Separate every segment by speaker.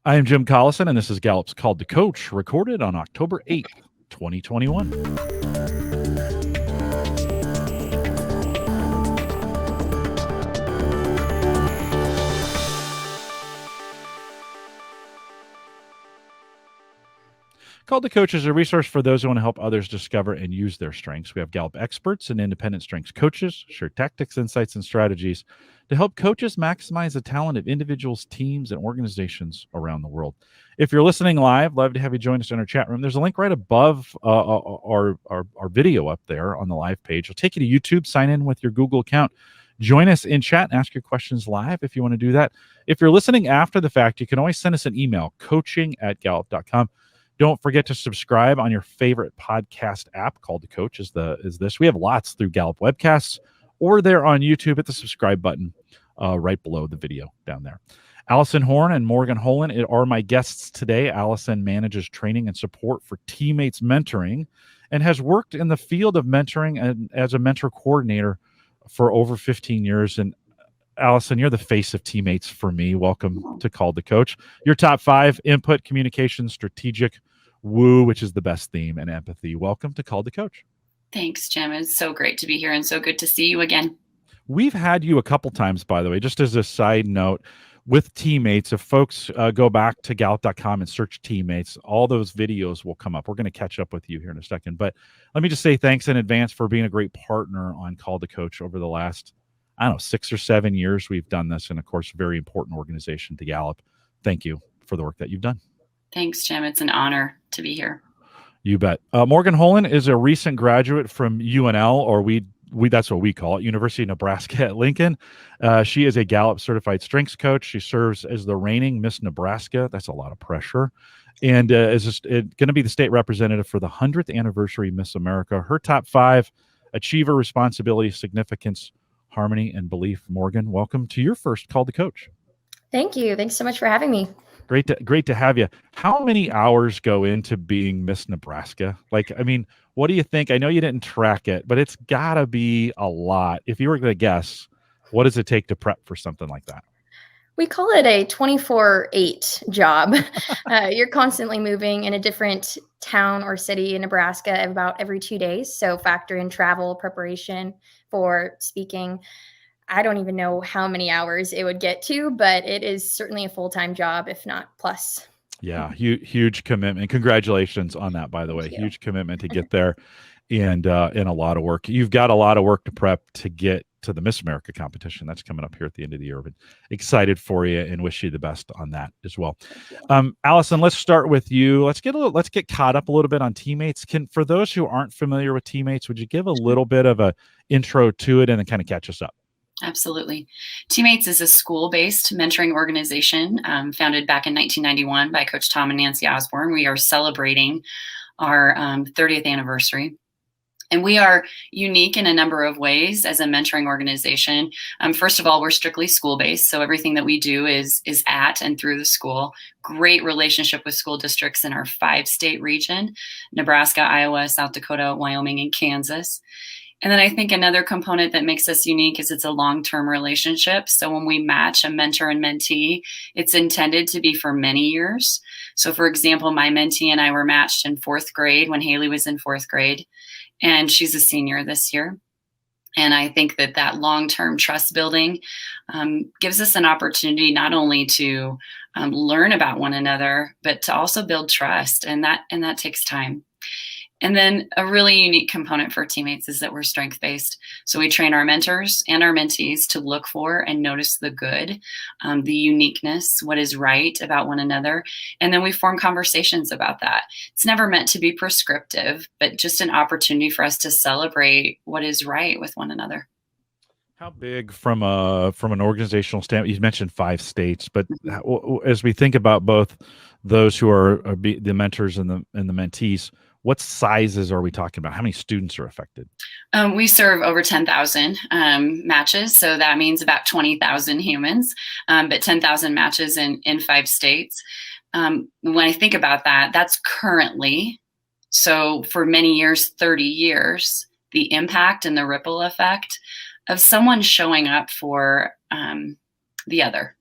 Speaker 1: I am Jim Collison, and this is Gallup's Called to Coach, recorded on October 8th, 2021. Called to Coach is a resource for those who want to help others discover and use their strengths. We have Gallup experts and independent strengths coaches share tactics, insights, and strategies to help coaches maximize the talent of individuals, teams, and organizations around the world. If you're listening live, love to have you join us in our chat room. There's a link right above our video up there on the live page. It'll take you to YouTube. Sign in with your Google account. Join us in chat and ask your questions live if you want to do that. If you're listening after the fact, you can always send us an email, coaching@gallup.com. Don't forget to subscribe on your favorite podcast app. Called to Coach is this. We have lots through Gallup webcasts or there on YouTube. Hit the subscribe button right below the video down there. Allyson Horne and Morgan Holen are my guests today. Allyson manages training and support for TeamMates mentoring and has worked in the field of mentoring and as a mentor coordinator for over 15 years. And Allyson, you're the face of TeamMates for me. Welcome to Called to Coach. Your top 5: input, communication, strategic, woo, which is the best theme, and empathy. Welcome to Called to Coach.
Speaker 2: Thanks, Jim. It's so great to be here and so good to see you again.
Speaker 1: We've had you a couple times, by the way, just as a side note, with TeamMates. If folks go back to Gallup.com and search TeamMates, all those videos will come up. We're going to catch up with you here in a second. But let me just say thanks in advance for being a great partner on Called to Coach over the last 6 or 7 years we've done this, and of course, a very important organization to Gallup. Thank you for the work that you've done.
Speaker 2: Thanks, Jim. It's an honor to be here.
Speaker 1: You bet. Morgan Holen is a recent graduate from UNL, or we that's what we call it, University of Nebraska at Lincoln. She is a Gallup certified strengths coach. She serves as the reigning Miss Nebraska. That's a lot of pressure. And is going to be the state representative for the 100th anniversary Miss America. Her top 5: achiever, responsibility, significance, harmony, and belief. Morgan, welcome to your first Call to Coach.
Speaker 3: Thank you. Thanks so much for having me.
Speaker 1: Great to have you. How many hours go into being Miss Nebraska? What do you think? I know you didn't track it, but it's gotta be a lot. If you were going to guess, what does it take to prep for something like that?
Speaker 3: We call it a 24/8 job. You're constantly moving in a different town or city in Nebraska about every 2 days. So factor in travel, preparation for speaking. I don't even know how many hours it would get to, but it is certainly a full-time job, if not plus.
Speaker 1: Yeah, huge commitment. Congratulations on that, by the way. Huge commitment to get there, and a lot of work. You've got a lot of work to prep to get to the Miss America competition that's coming up here at the end of the year. But excited for you and wish you the best on that as well. Allyson, let's start with you. Let's get caught up a little bit on TeamMates. For those who aren't familiar with TeamMates, would you give a little bit of a intro to it and then kind of catch us up?
Speaker 2: Absolutely. TeamMates is a school-based mentoring organization founded back in 1991 by Coach Tom and Nancy Osborne. We are celebrating our 30th anniversary. And we are unique in a number of ways as a mentoring organization. First of all, we're strictly school-based, so everything that we do is at and through the school. Great relationship with school districts in our 5-state region: Nebraska, Iowa, South Dakota, Wyoming, and Kansas. And then I think another component that makes us unique is it's a long-term relationship. So when we match a mentor and mentee, it's intended to be for many years. So for example, my mentee and I were matched in 4th grade when Haley was in 4th grade, and she's a senior this year. And I think that long-term trust building gives us an opportunity not only to learn about one another, but to also build trust. And that takes time. And then a really unique component for TeamMates is that we're strength-based. So we train our mentors and our mentees to look for and notice the good, the uniqueness, what is right about one another. And then we form conversations about that. It's never meant to be prescriptive, but just an opportunity for us to celebrate what is right with one another.
Speaker 1: How big from an organizational standpoint? You mentioned 5 states, but as we think about both those who are the mentors and the mentees, what sizes are we talking about? How many students are affected?
Speaker 2: We serve over 10,000 matches, so that means about 20,000 humans, but 10,000 matches in 5 states. When I think about that, that's currently, so for many years, 30 years, the impact and the ripple effect of someone showing up for the other.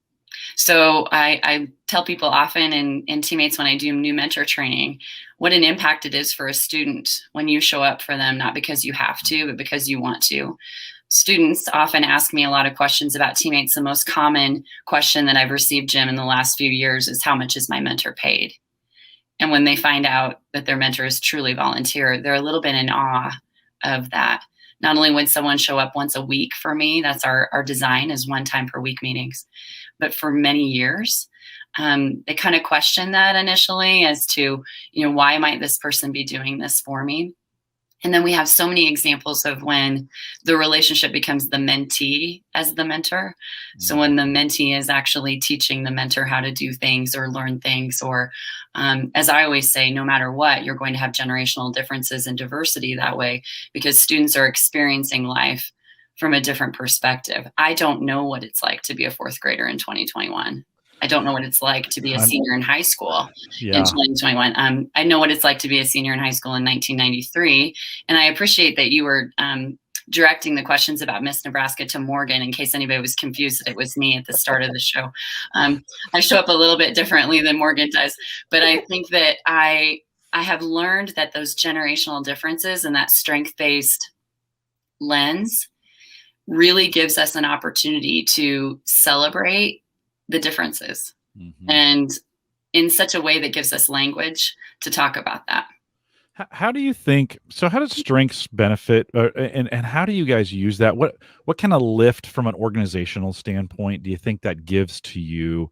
Speaker 2: So I tell people often in teammates when I do new mentor training, what an impact it is for a student when you show up for them, not because you have to, but because you want to. Students often ask me a lot of questions about teammates. The most common question that I've received, Jim, in the last few years is, how much is my mentor paid? And when they find out that their mentor is truly volunteer, they're a little bit in awe of that. Not only would someone show up once a week for me, that's our design is 1 time per week meetings, but for many years, they kind of question that initially as to, why might this person be doing this for me? And then we have so many examples of when the relationship becomes the mentee as the mentor. So when the mentee is actually teaching the mentor how to do things or learn things, or as I always say, no matter what, you're going to have generational differences and diversity that way, because students are experiencing life from a different perspective. I don't know what it's like to be a 4th grader in 2021. I don't know what it's like to be a senior in high school in 2021. I know what it's like to be a senior in high school in 1993. And I appreciate that you were directing the questions about Miss Nebraska to Morgan, in case anybody was confused that it was me at the start of the show. I show up a little bit differently than Morgan does, but I think that I have learned that those generational differences and that strength-based lens really gives us an opportunity to celebrate the differences, and in such a way that gives us language to talk about that.
Speaker 1: How do you think, so how does strengths benefit, and how do you guys use that? What kind of lift from an organizational standpoint do you think that gives to you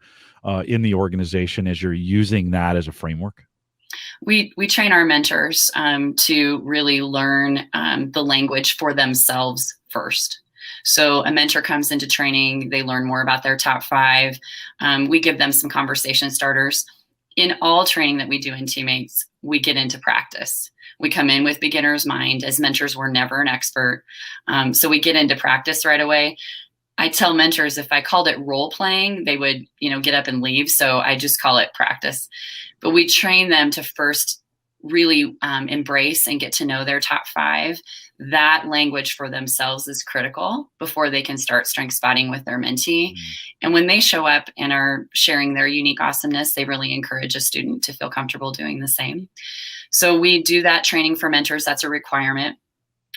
Speaker 1: in the organization as you're using that as a framework?
Speaker 2: We train our mentors to really learn the language for themselves first. So a mentor comes into training, they learn more about their top 5. We give them some conversation starters. In all training that we do in teammates, we get into practice. We come in with beginner's mind. As mentors, we're never an expert. So we get into practice right away. I tell mentors if I called it role playing, they would, get up and leave. So I just call it practice. But we train them to first really embrace and get to know their top 5. That language for themselves is critical before they can start strength spotting with their mentee. And when they show up and are sharing their unique awesomeness, they really encourage a student to feel comfortable doing the same. So we do that training for mentors. That's a requirement.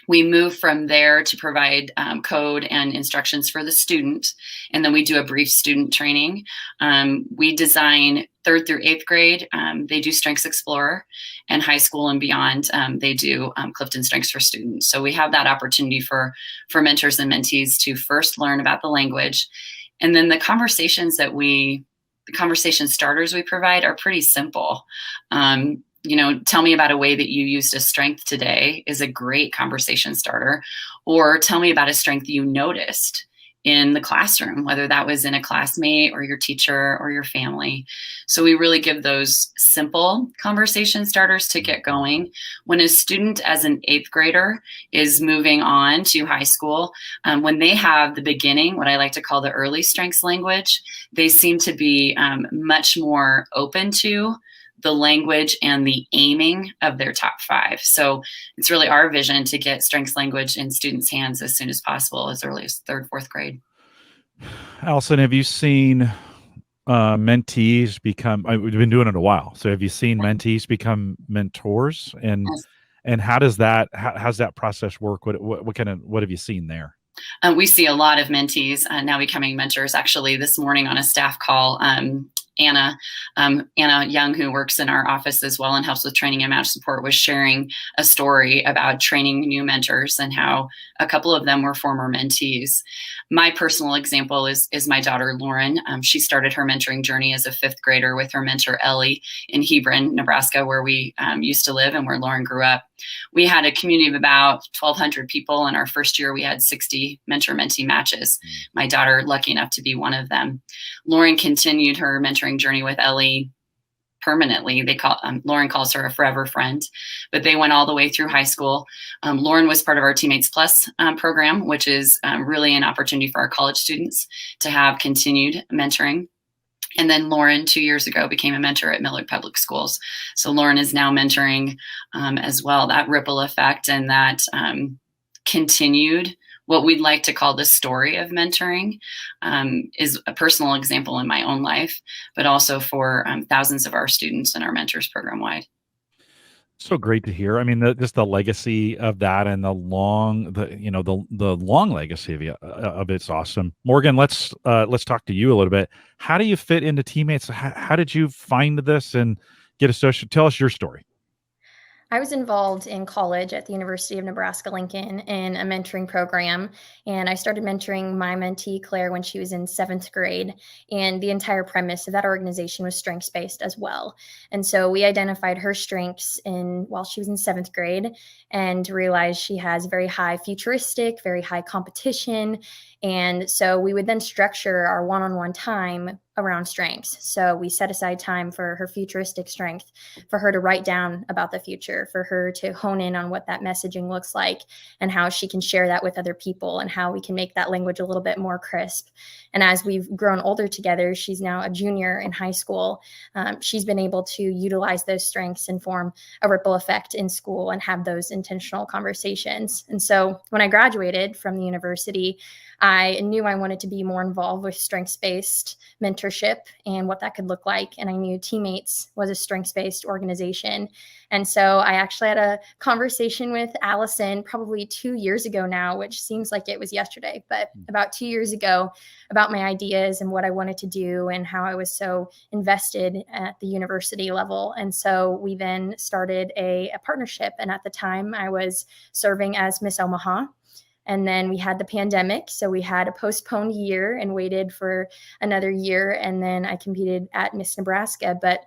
Speaker 2: We move from there to provide code and instructions for the student, and then we do a brief student training. We design 3rd through 8th grade. They do Strengths Explorer, and high school and beyond, they do CliftonStrengths for students. So we have that opportunity for mentors and mentees to first learn about the language, and then the conversation starters we provide are pretty simple. Tell me about a way that you used a strength today is a great conversation starter. Or tell me about a strength you noticed in the classroom, whether that was in a classmate or your teacher or your family. So we really give those simple conversation starters to get going. When a student as an 8th grader is moving on to high school, when they have the beginning, what I like to call the early strengths language, they seem to be much more open to the language and the aiming of their top 5. So it's really our vision to get strengths language in students' hands as soon as possible, as early as 3rd, 4th grade.
Speaker 1: Allyson, have you seen mentees become, we've been doing it a while. So have you seen mentees become mentors, and how does that, how's that process work? What have you seen there?
Speaker 2: We see a lot of mentees now becoming mentors. Actually, this morning on a staff call, Anna Young, who works in our office as well and helps with training and match support, was sharing a story about training new mentors and how a couple of them were former mentees. My personal example is my daughter, Lauren. She started her mentoring journey as a 5th grader with her mentor, Ellie, in Hebron, Nebraska, where we used to live and where Lauren grew up. We had a community of about 1,200 people. In our first year, we had 60 mentor-mentee matches. My daughter, lucky enough to be one of them. Lauren continued her mentoring journey with Ellie permanently. Lauren calls her a forever friend, but they went all the way through high school. Lauren was part of our TeamMates Plus program, which is really an opportunity for our college students to have continued mentoring. And then Lauren, 2 years ago, became a mentor at Millard Public Schools. So Lauren is now mentoring as well. That ripple effect and that continued what we'd like to call the story of mentoring is a personal example in my own life, but also for thousands of our students in our mentors program wide.
Speaker 1: So great to hear. I mean, just the legacy of that and the long legacy of it's awesome. Morgan, let's talk to you a little bit. How do you fit into TeamMates? How did you find this and get associated? Tell us your story.
Speaker 3: I was involved in college at the University of Nebraska-Lincoln in a mentoring program, and I started mentoring my mentee, Claire, when she was in 7th grade, and the entire premise of that organization was strengths-based as well. And so we identified her strengths while she was in 7th grade and realized she has very high futuristic, very high competition, and so we would then structure our one-on-one time around strengths. So we set aside time for her futuristic strength, for her to write down about the future, for her to hone in on what that messaging looks like and how she can share that with other people and how we can make that language a little bit more crisp. And as we've grown older together, she's now a junior in high school. She's been able to utilize those strengths and form a ripple effect in school and have those intentional conversations. And so when I graduated from the university, I knew I wanted to be more involved with strengths-based mentorship and what that could look like. And I knew TeamMates was a strengths-based organization. And so I actually had a conversation with Allyson probably 2 years ago now, which seems like it was yesterday, but about 2 years ago, about my ideas and what I wanted to do and how I was so invested at the university level. And so we then started a partnership. And at the time I was serving as Miss Omaha. And then we had the pandemic. So we had a postponed year and waited for another year. And then I competed at Miss Nebraska. But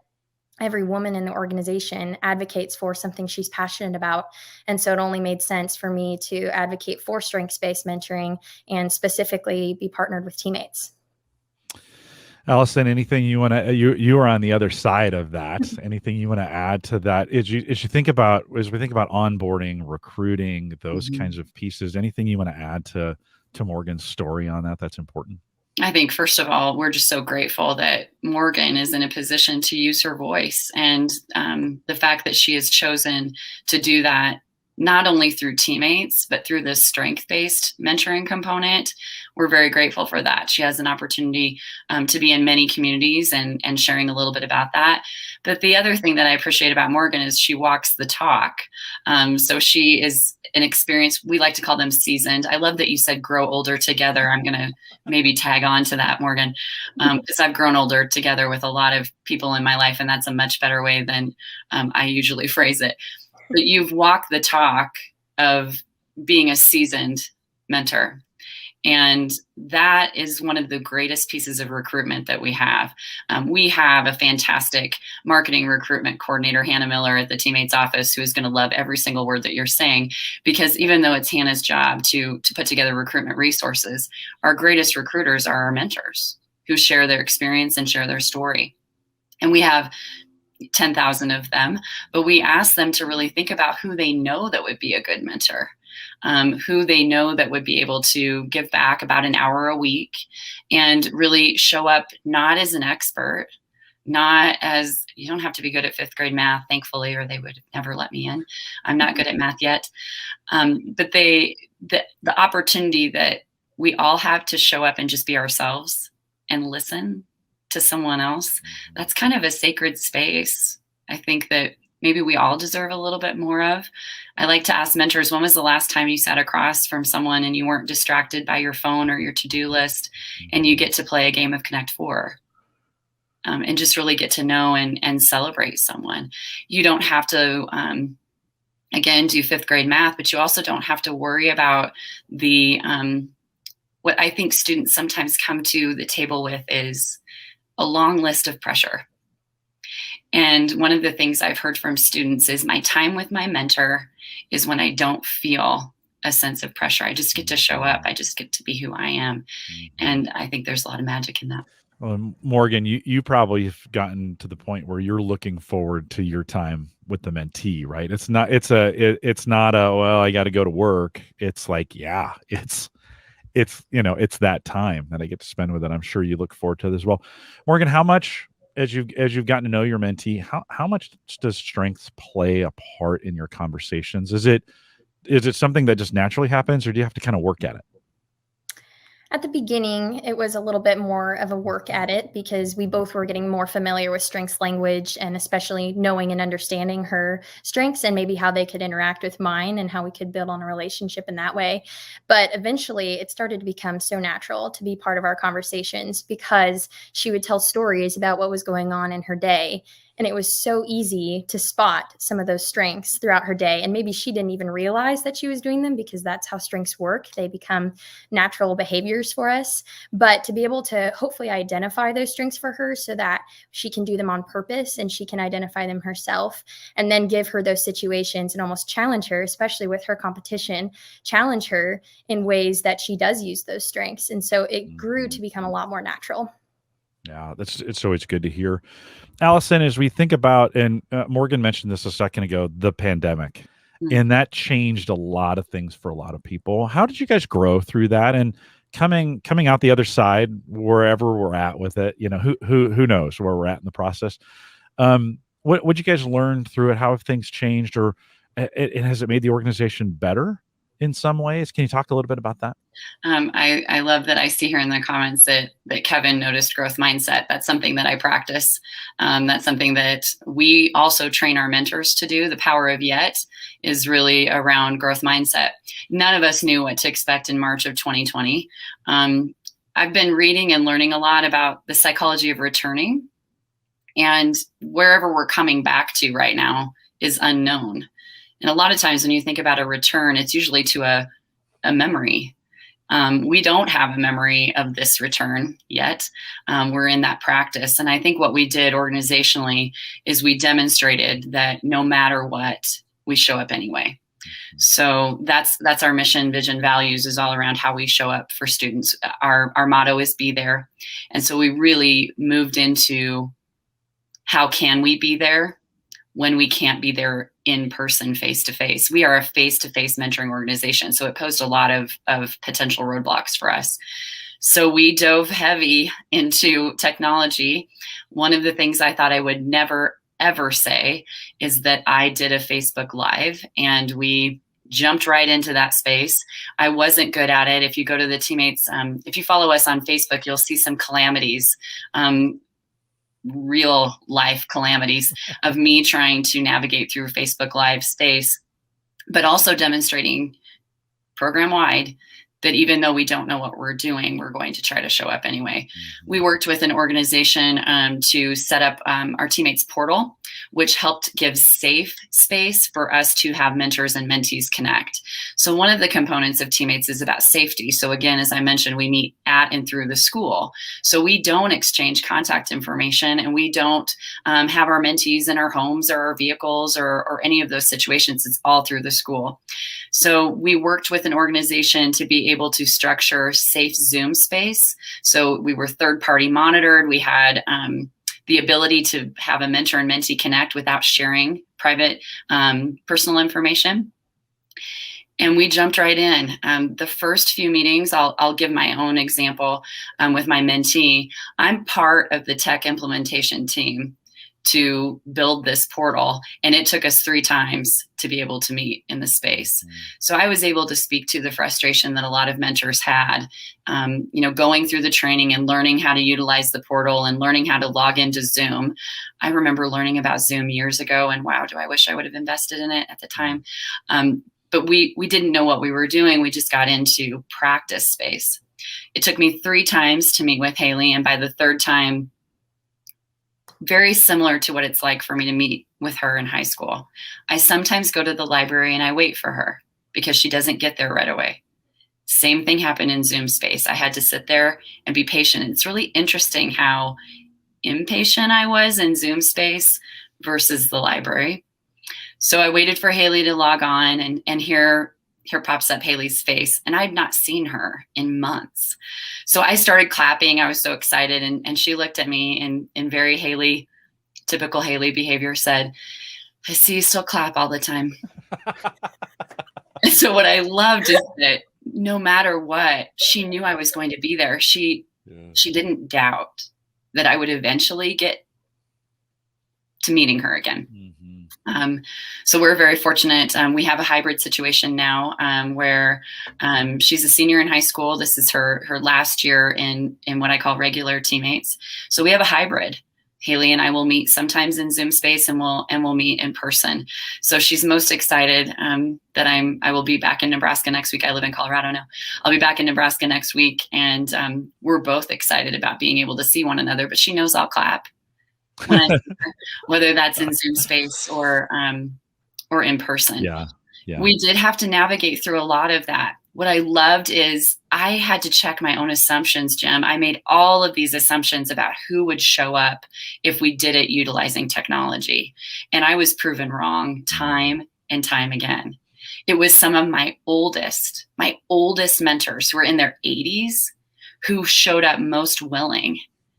Speaker 3: every woman in the organization advocates for something she's passionate about. And so it only made sense for me to advocate for strengths-based mentoring and specifically be partnered with TeamMates.
Speaker 1: Allyson, anything you want to, you are on the other side of that. Anything you want to add to that? As we think about onboarding, recruiting, those kinds of pieces, anything you want to add to Morgan's story on that? That's important.
Speaker 2: I think, first of all, we're just so grateful that Morgan is in a position to use her voice, and the fact that she has chosen to do that, not only through TeamMates, but through this strength-based mentoring component. We're very grateful for that. She has an opportunity to be in many communities and sharing a little bit about that. But the other thing that I appreciate about Morgan is she walks the talk. So she is an experienced, we like to call them seasoned. I love that you said grow older together. I'm going to maybe tag on to that, Morgan, because I've grown older together with a lot of people in my life, and that's a much better way than I usually phrase it. But you've walked the talk of being a seasoned mentor. And that is one of the greatest pieces of recruitment that we have. We have a fantastic marketing recruitment coordinator, Hannah Miller, at the TeamMates office, who is going to love every single word that you're saying, because even though it's Hannah's job to put together recruitment resources, our greatest recruiters are our mentors who share their experience and share their story. And we have 10,000 of them, but we ask them to really think about who they know that would be a good mentor, who they know that would be able to give back about an hour a week and really show up not as an expert, not as, you don't have to be good at 5th grade math, thankfully, or they would never let me in. I'm not good at math yet. But the opportunity that we all have to show up and just be ourselves and listen to someone else, that's kind of a sacred space. I think that maybe we all deserve a little bit more of. I like to ask mentors, when was the last time you sat across from someone and you weren't distracted by your phone or your to-do list, and you get to play a game of Connect Four and just really get to know and celebrate someone. You don't have to, again, do 5th grade math, but you also don't have to worry about the, what I think students sometimes come to the table with is a long list of pressure. And one of the things I've heard from students is my time with my mentor is when I don't feel a sense of pressure. I just get to show up. I just get to be who I am. And I think there's a lot of magic in that.
Speaker 1: Well, Morgan, you probably have gotten to the point where you're looking forward to your time with the mentee, right? It's not well, I got to go to work. It's like, yeah, it's that time that I get to spend with it. I'm sure you look forward to it as well. Morgan, how much, as you've gotten to know your mentee, how much does strengths play a part in your conversations? Is it something that just naturally happens, or do you have to kind of work at it?
Speaker 3: At the beginning, it was a little bit more of a work at it because we both were getting more familiar with strengths language and especially knowing and understanding her strengths and maybe how they could interact with mine and how we could build on a relationship in that way. But eventually, it started to become so natural to be part of our conversations because she would tell stories about what was going on in her day. And it was so easy to spot some of those strengths throughout her day. And maybe she didn't even realize that she was doing them because that's how strengths work. They become natural behaviors for us. But to be able to hopefully identify those strengths for her so that she can do them on purpose and she can identify them herself, and then give her those situations and almost challenge her, especially with her competition, challenge her in ways that she does use those strengths. And so it grew to become a lot more natural.
Speaker 1: Yeah, it's always good to hear. Allyson, as we think about, and Morgan mentioned this a second ago, the pandemic, and that changed a lot of things for a lot of people. How did you guys grow through that? And coming out the other side, wherever we're at with it, who knows where we're at in the process? What you guys learn through it? How have things changed, or has it made the organization better in some ways? Can you talk a little bit about that?
Speaker 2: I love that I see here in the comments that Kevin noticed growth mindset. That's something that I practice. That's something that we also train our mentors to do. The power of yet is really around growth mindset. None of us knew what to expect in March of 2020. I've been reading and learning a lot about the psychology of returning, and wherever we're coming back to right now is unknown. And a lot of times when you think about a return, it's usually to a memory. We don't have a memory of this return yet. We're in that practice. And I think what we did organizationally is we demonstrated that no matter what, we show up anyway. So that's our mission, vision, values is all around how we show up for students. Our motto is be there. And so we really moved into how can we be there when we can't be there in person, face to face. We are a face-to-face mentoring organization, so it posed a lot of potential roadblocks for us. So we dove heavy into technology. One of the things I thought I would never, ever say is that I did a Facebook Live, and we jumped right into that space. I wasn't good at it. If you go to the TeamMates, if you follow us on Facebook, you'll see some calamities. Real life calamities of me trying to navigate through Facebook Live space, but also demonstrating program wide that even though we don't know what we're doing, we're going to try to show up anyway. We worked with an organization to set up our TeamMates portal, which helped give safe space for us to have mentors and mentees connect. So one of the components of TeamMates is about safety. So again, as I mentioned, we meet at and through the school. So we don't exchange contact information, and we don't have our mentees in our homes or our vehicles or any of those situations. It's all through the school. So we worked with an organization to be able to structure safe Zoom space. So we were third-party monitored. We had the ability to have a mentor and mentee connect without sharing private personal information. And we jumped right in. The first few meetings, I'll give my own example with my mentee. I'm part of the tech implementation team to build this portal, and it took us 3 times to be able to meet in the space. So I was able to speak to the frustration that a lot of mentors had, going through the training and learning how to utilize the portal and learning how to log into Zoom. I remember learning about Zoom years ago, and wow, do I wish I would have invested in it at the time. But we didn't know what we were doing. We just got into practice space. It took me 3 times to meet with Haley, and by the 3rd time, very similar to what it's like for me to meet with her in high school. I sometimes go to the library and I wait for her because she doesn't get there right away. Same thing happened in Zoom space. I had to sit there and be patient. It's really interesting how impatient I was in Zoom space versus the library. So I waited for Haley to log on, and here pops up Haley's face, and I'd not seen her in months. So I started clapping. I was so excited, and she looked at me in very typical Haley behavior, said, "I see you still clap all the time." And so what I loved is that no matter what, she knew I was going to be there. She didn't doubt that I would eventually get to meeting her again. So we're very fortunate. We have a hybrid situation now where she's a senior in high school. This is her last year in what I call regular teammates. So we have a hybrid. Haley and I will meet sometimes in Zoom space, and we'll meet in person. So she's most excited that I will be back in Nebraska next week. I live in Colorado now. I'll be back in Nebraska next week, and we're both excited about being able to see one another. But she knows I'll clap when I see her, whether that's in Zoom space or in person.
Speaker 1: Yeah.
Speaker 2: We did have to navigate through a lot of that. What I loved is I had to check my own assumptions, Jim. I made all of these assumptions about who would show up if we did it utilizing technology. And I was proven wrong time and time again. It was some of my oldest mentors who were in their 80s who showed up most willing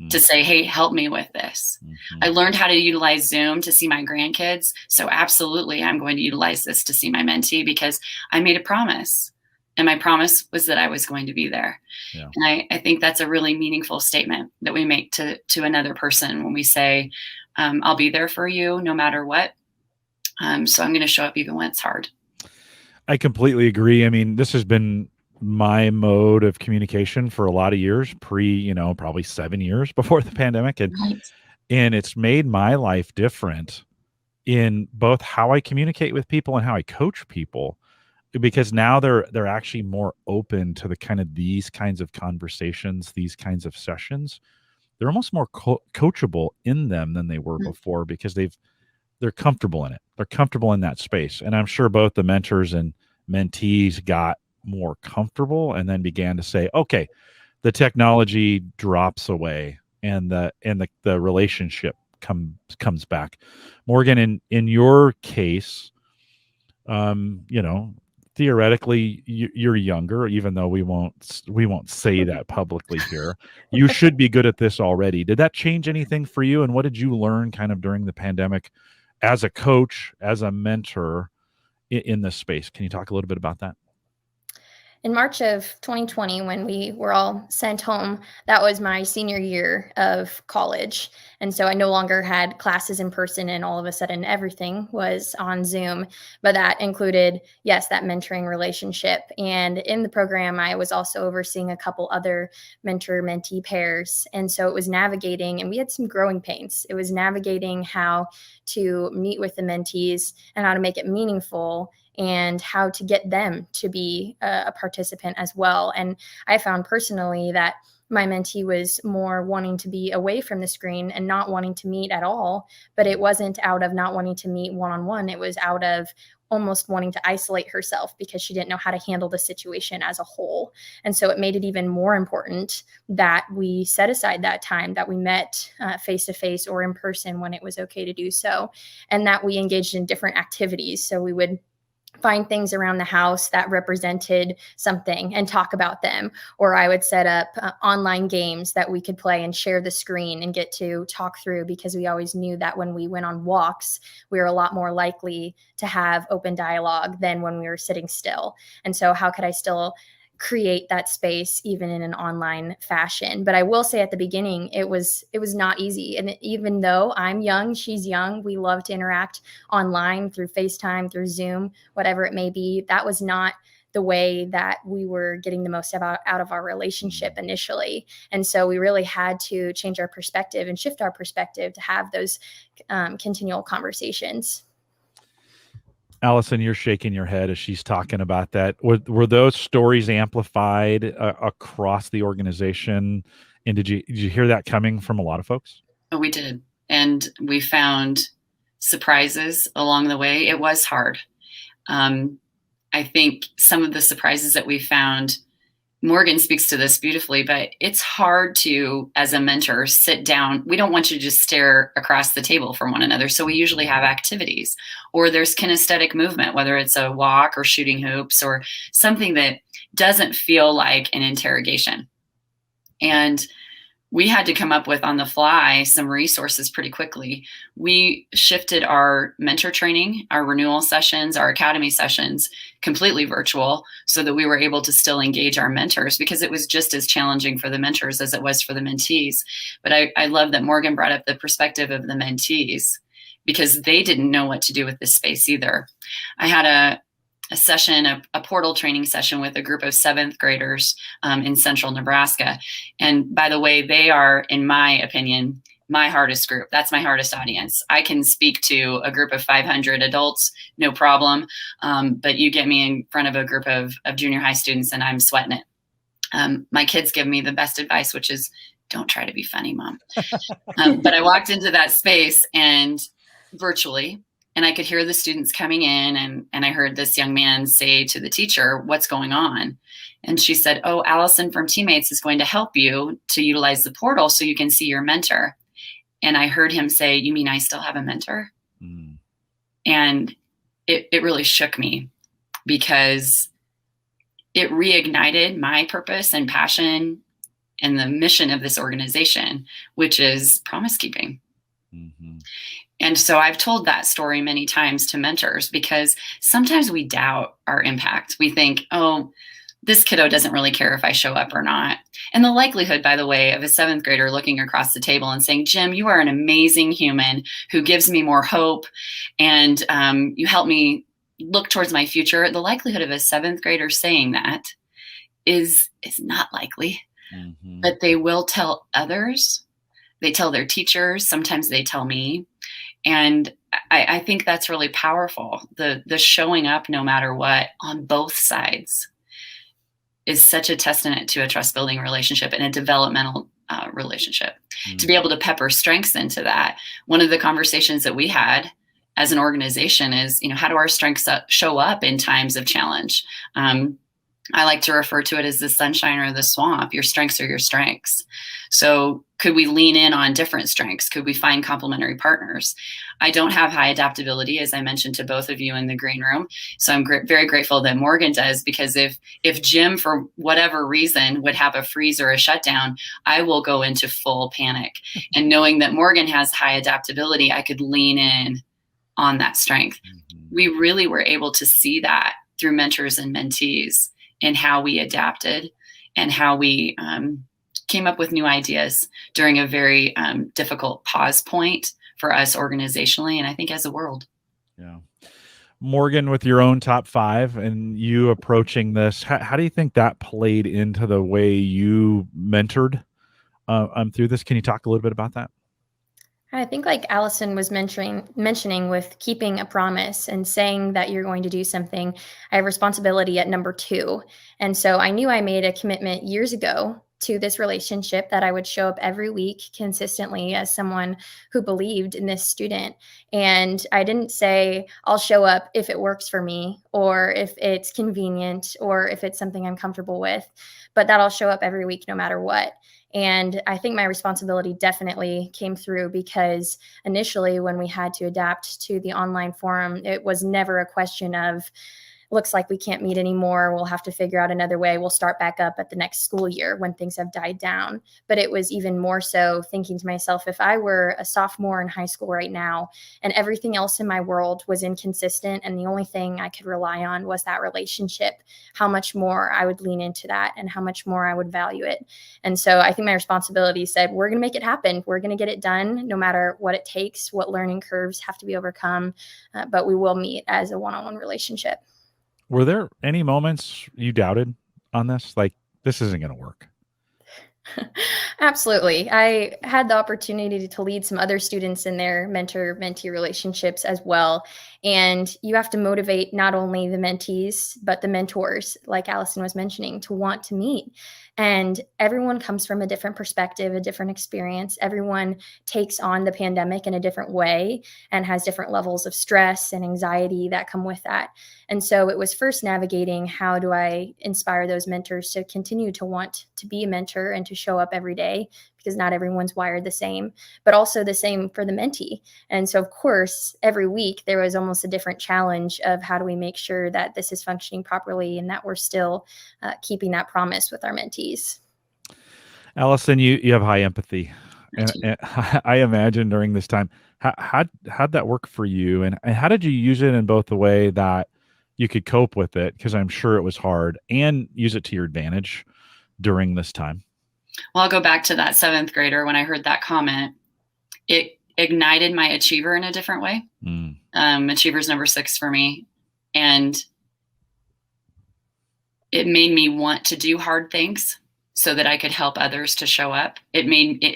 Speaker 2: to say, hey, help me with this. I learned how to utilize Zoom to see my grandkids. So absolutely, I'm going to utilize this to see my mentee because I made a promise. And my promise was that I was going to be there. Yeah. And I think that's a really meaningful statement that we make to another person when we say, I'll be there for you no matter what. So I'm going to show up even when it's hard.
Speaker 1: I completely agree. I mean, this has been my mode of communication for a lot of years, probably 7 years before the pandemic. And it's made my life different in both how I communicate with people and how I coach people, because now they're actually more open to these kinds of conversations, these kinds of sessions. They're almost more coachable in them than they were before because they're comfortable in it. They're comfortable in that space. And I'm sure both the mentors and mentees got more comfortable and then began to say, okay, the technology drops away and the relationship comes back. Morgan, in your case, theoretically you're younger, even though we won't say that publicly here. You should be good at this already. Did that change anything for you? And what did you learn kind of during the pandemic as a coach, as a mentor in this space? Can you talk a little bit about that?
Speaker 3: In March of 2020, when we were all sent home, that was my senior year of college. And so I no longer had classes in person, and all of a sudden everything was on Zoom. But that included, yes, that mentoring relationship. And in the program, I was also overseeing a couple other mentor-mentee pairs. And so it was navigating, and we had some growing pains. It was navigating how to meet with the mentees and how to make it meaningful, and how to get them to be a participant as well. And I found personally that my mentee was more wanting to be away from the screen and not wanting to meet at all, but it wasn't out of not wanting to meet one-on-one. It was out of almost wanting to isolate herself because she didn't know how to handle the situation as a whole. And so it made it even more important that we set aside that time, that we met face-to-face or in person when it was okay to do so, and that we engaged in different activities. So we would find things around the house that represented something and talk about them. Or I would set up online games that we could play and share the screen and get to talk through, because we always knew that when we went on walks, we were a lot more likely to have open dialogue than when we were sitting still. And so how could I still create that space even in an online fashion? But I will say at the beginning, it was not easy. And even though I'm young, she's young, we love to interact online through FaceTime, through Zoom, whatever it may be. That was not the way that we were getting the most out of our relationship initially. And so we really had to change our perspective and shift our perspective to have those continual conversations.
Speaker 1: Allyson, you're shaking your head as she's talking about that. Were those stories amplified across the organization? And did you hear that coming from a lot of folks?
Speaker 2: Oh, we did. And we found surprises along the way. It was hard. I think some of the surprises that we found, Morgan speaks to this beautifully, but it's hard to, as a mentor, sit down. We don't want you to just stare across the table from one another. So we usually have activities, or there's kinesthetic movement, whether it's a walk or shooting hoops or something that doesn't feel like an interrogation. And we had to come up with on the fly some resources pretty quickly. We shifted our mentor training, our renewal sessions, our academy sessions completely virtual so that we were able to still engage our mentors, because it was just as challenging for the mentors as it was for the mentees. But I love that Morgan brought up the perspective of the mentees, because they didn't know what to do with this space either. I had a session, a portal training session with a group of 7th graders in central Nebraska. And by the way, they are, in my opinion, my hardest group. That's my hardest audience. I can speak to a group of 500 adults, no problem. But you get me in front of a group of junior high students and I'm sweating it. My kids give me the best advice, which is, don't try to be funny, Mom. But I walked into that space and virtually, and I could hear the students coming in, and I heard this young man say to the teacher, "What's going on?" And she said, "Oh, Allyson from TeamMates is going to help you to utilize the portal so you can see your mentor." And I heard him say, "You mean I still have a mentor?" Mm. And it really shook me, because it reignited my purpose and passion and the mission of this organization, which is promise keeping. Mm-hmm. And so I've told that story many times to mentors, because sometimes we doubt our impact. We think, oh, this kiddo doesn't really care if I show up or not. And the likelihood, by the way, of a 7th grader looking across the table and saying, "Jim, you are an amazing human who gives me more hope, and you help me look towards my future," the likelihood of a 7th grader saying that is not likely. Mm-hmm. But they will tell others. They tell their teachers. Sometimes they tell me. And I think that's really powerful. The showing up no matter what on both sides is such a testament to a trust building relationship and a developmental relationship. Mm-hmm. To be able to pepper strengths into that. One of the conversations that we had as an organization is, how do our strengths show up in times of challenge? I like to refer to it as the sunshine or the swamp. Your strengths are your strengths. So could we lean in on different strengths? Could we find complementary partners? I don't have high adaptability, as I mentioned to both of you in the green room. So I'm very grateful that Morgan does, because if Jim, for whatever reason, would have a freeze or a shutdown, I will go into full panic. And knowing that Morgan has high adaptability, I could lean in on that strength. Mm-hmm. We really were able to see that through mentors and mentees, and how we adapted and how we came up with new ideas during a very difficult pause point for us organizationally, and I think as a world.
Speaker 1: Yeah. Morgan, with your own top 5 and you approaching this, how do you think that played into the way you mentored through this? Can you talk a little bit about that?
Speaker 3: I think, like Allyson was mentioning with keeping a promise and saying that you're going to do something, I have responsibility at number 2. And so I knew I made a commitment years ago to this relationship that I would show up every week consistently as someone who believed in this student. And I didn't say, I'll show up if it works for me, or if it's convenient, or if it's something I'm comfortable with, but that I'll show up every week no matter what. And I think my responsibility definitely came through, because initially when we had to adapt to the online forum, it was never a question of, looks like we can't meet anymore, we'll have to figure out another way, we'll start back up at the next school year when things have died down. But it was even more so thinking to myself, if I were a sophomore in high school right now and everything else in my world was inconsistent and the only thing I could rely on was that relationship, how much more I would lean into that and how much more I would value it. And so I think my responsibility said, we're going to make it happen. We're going to get it done no matter what it takes, what learning curves have to be overcome, but we will meet as a one-on-one relationship.
Speaker 1: Were there any moments you doubted on this? Like, this isn't going to work?
Speaker 3: Absolutely. I had the opportunity to lead some other students in their mentor-mentee relationships as well. And you have to motivate not only the mentees, but the mentors, like Allyson was mentioning, to want to meet. And everyone comes from a different perspective, a different experience. Everyone takes on the pandemic in a different way and has different levels of stress and anxiety that come with that. And so it was first navigating, how do I inspire those mentors to continue to want to be a mentor and to show up every day, because not everyone's wired the same, but also the same for the mentee. And so, of course, every week there was almost a different challenge of how do we make sure that this is functioning properly and that we're still keeping that promise with our mentees.
Speaker 1: Allyson, you have high empathy, and I imagine during this time, how'd that work for you, and how did you use it in both the way that you could cope with it, because I'm sure it was hard, and use it to your advantage during this time?
Speaker 2: Well, I'll go back to that seventh grader. When I heard that comment, it ignited my achiever in a different way. Achiever's number 6 for me. And it made me want to do hard things so that I could help others to show up. It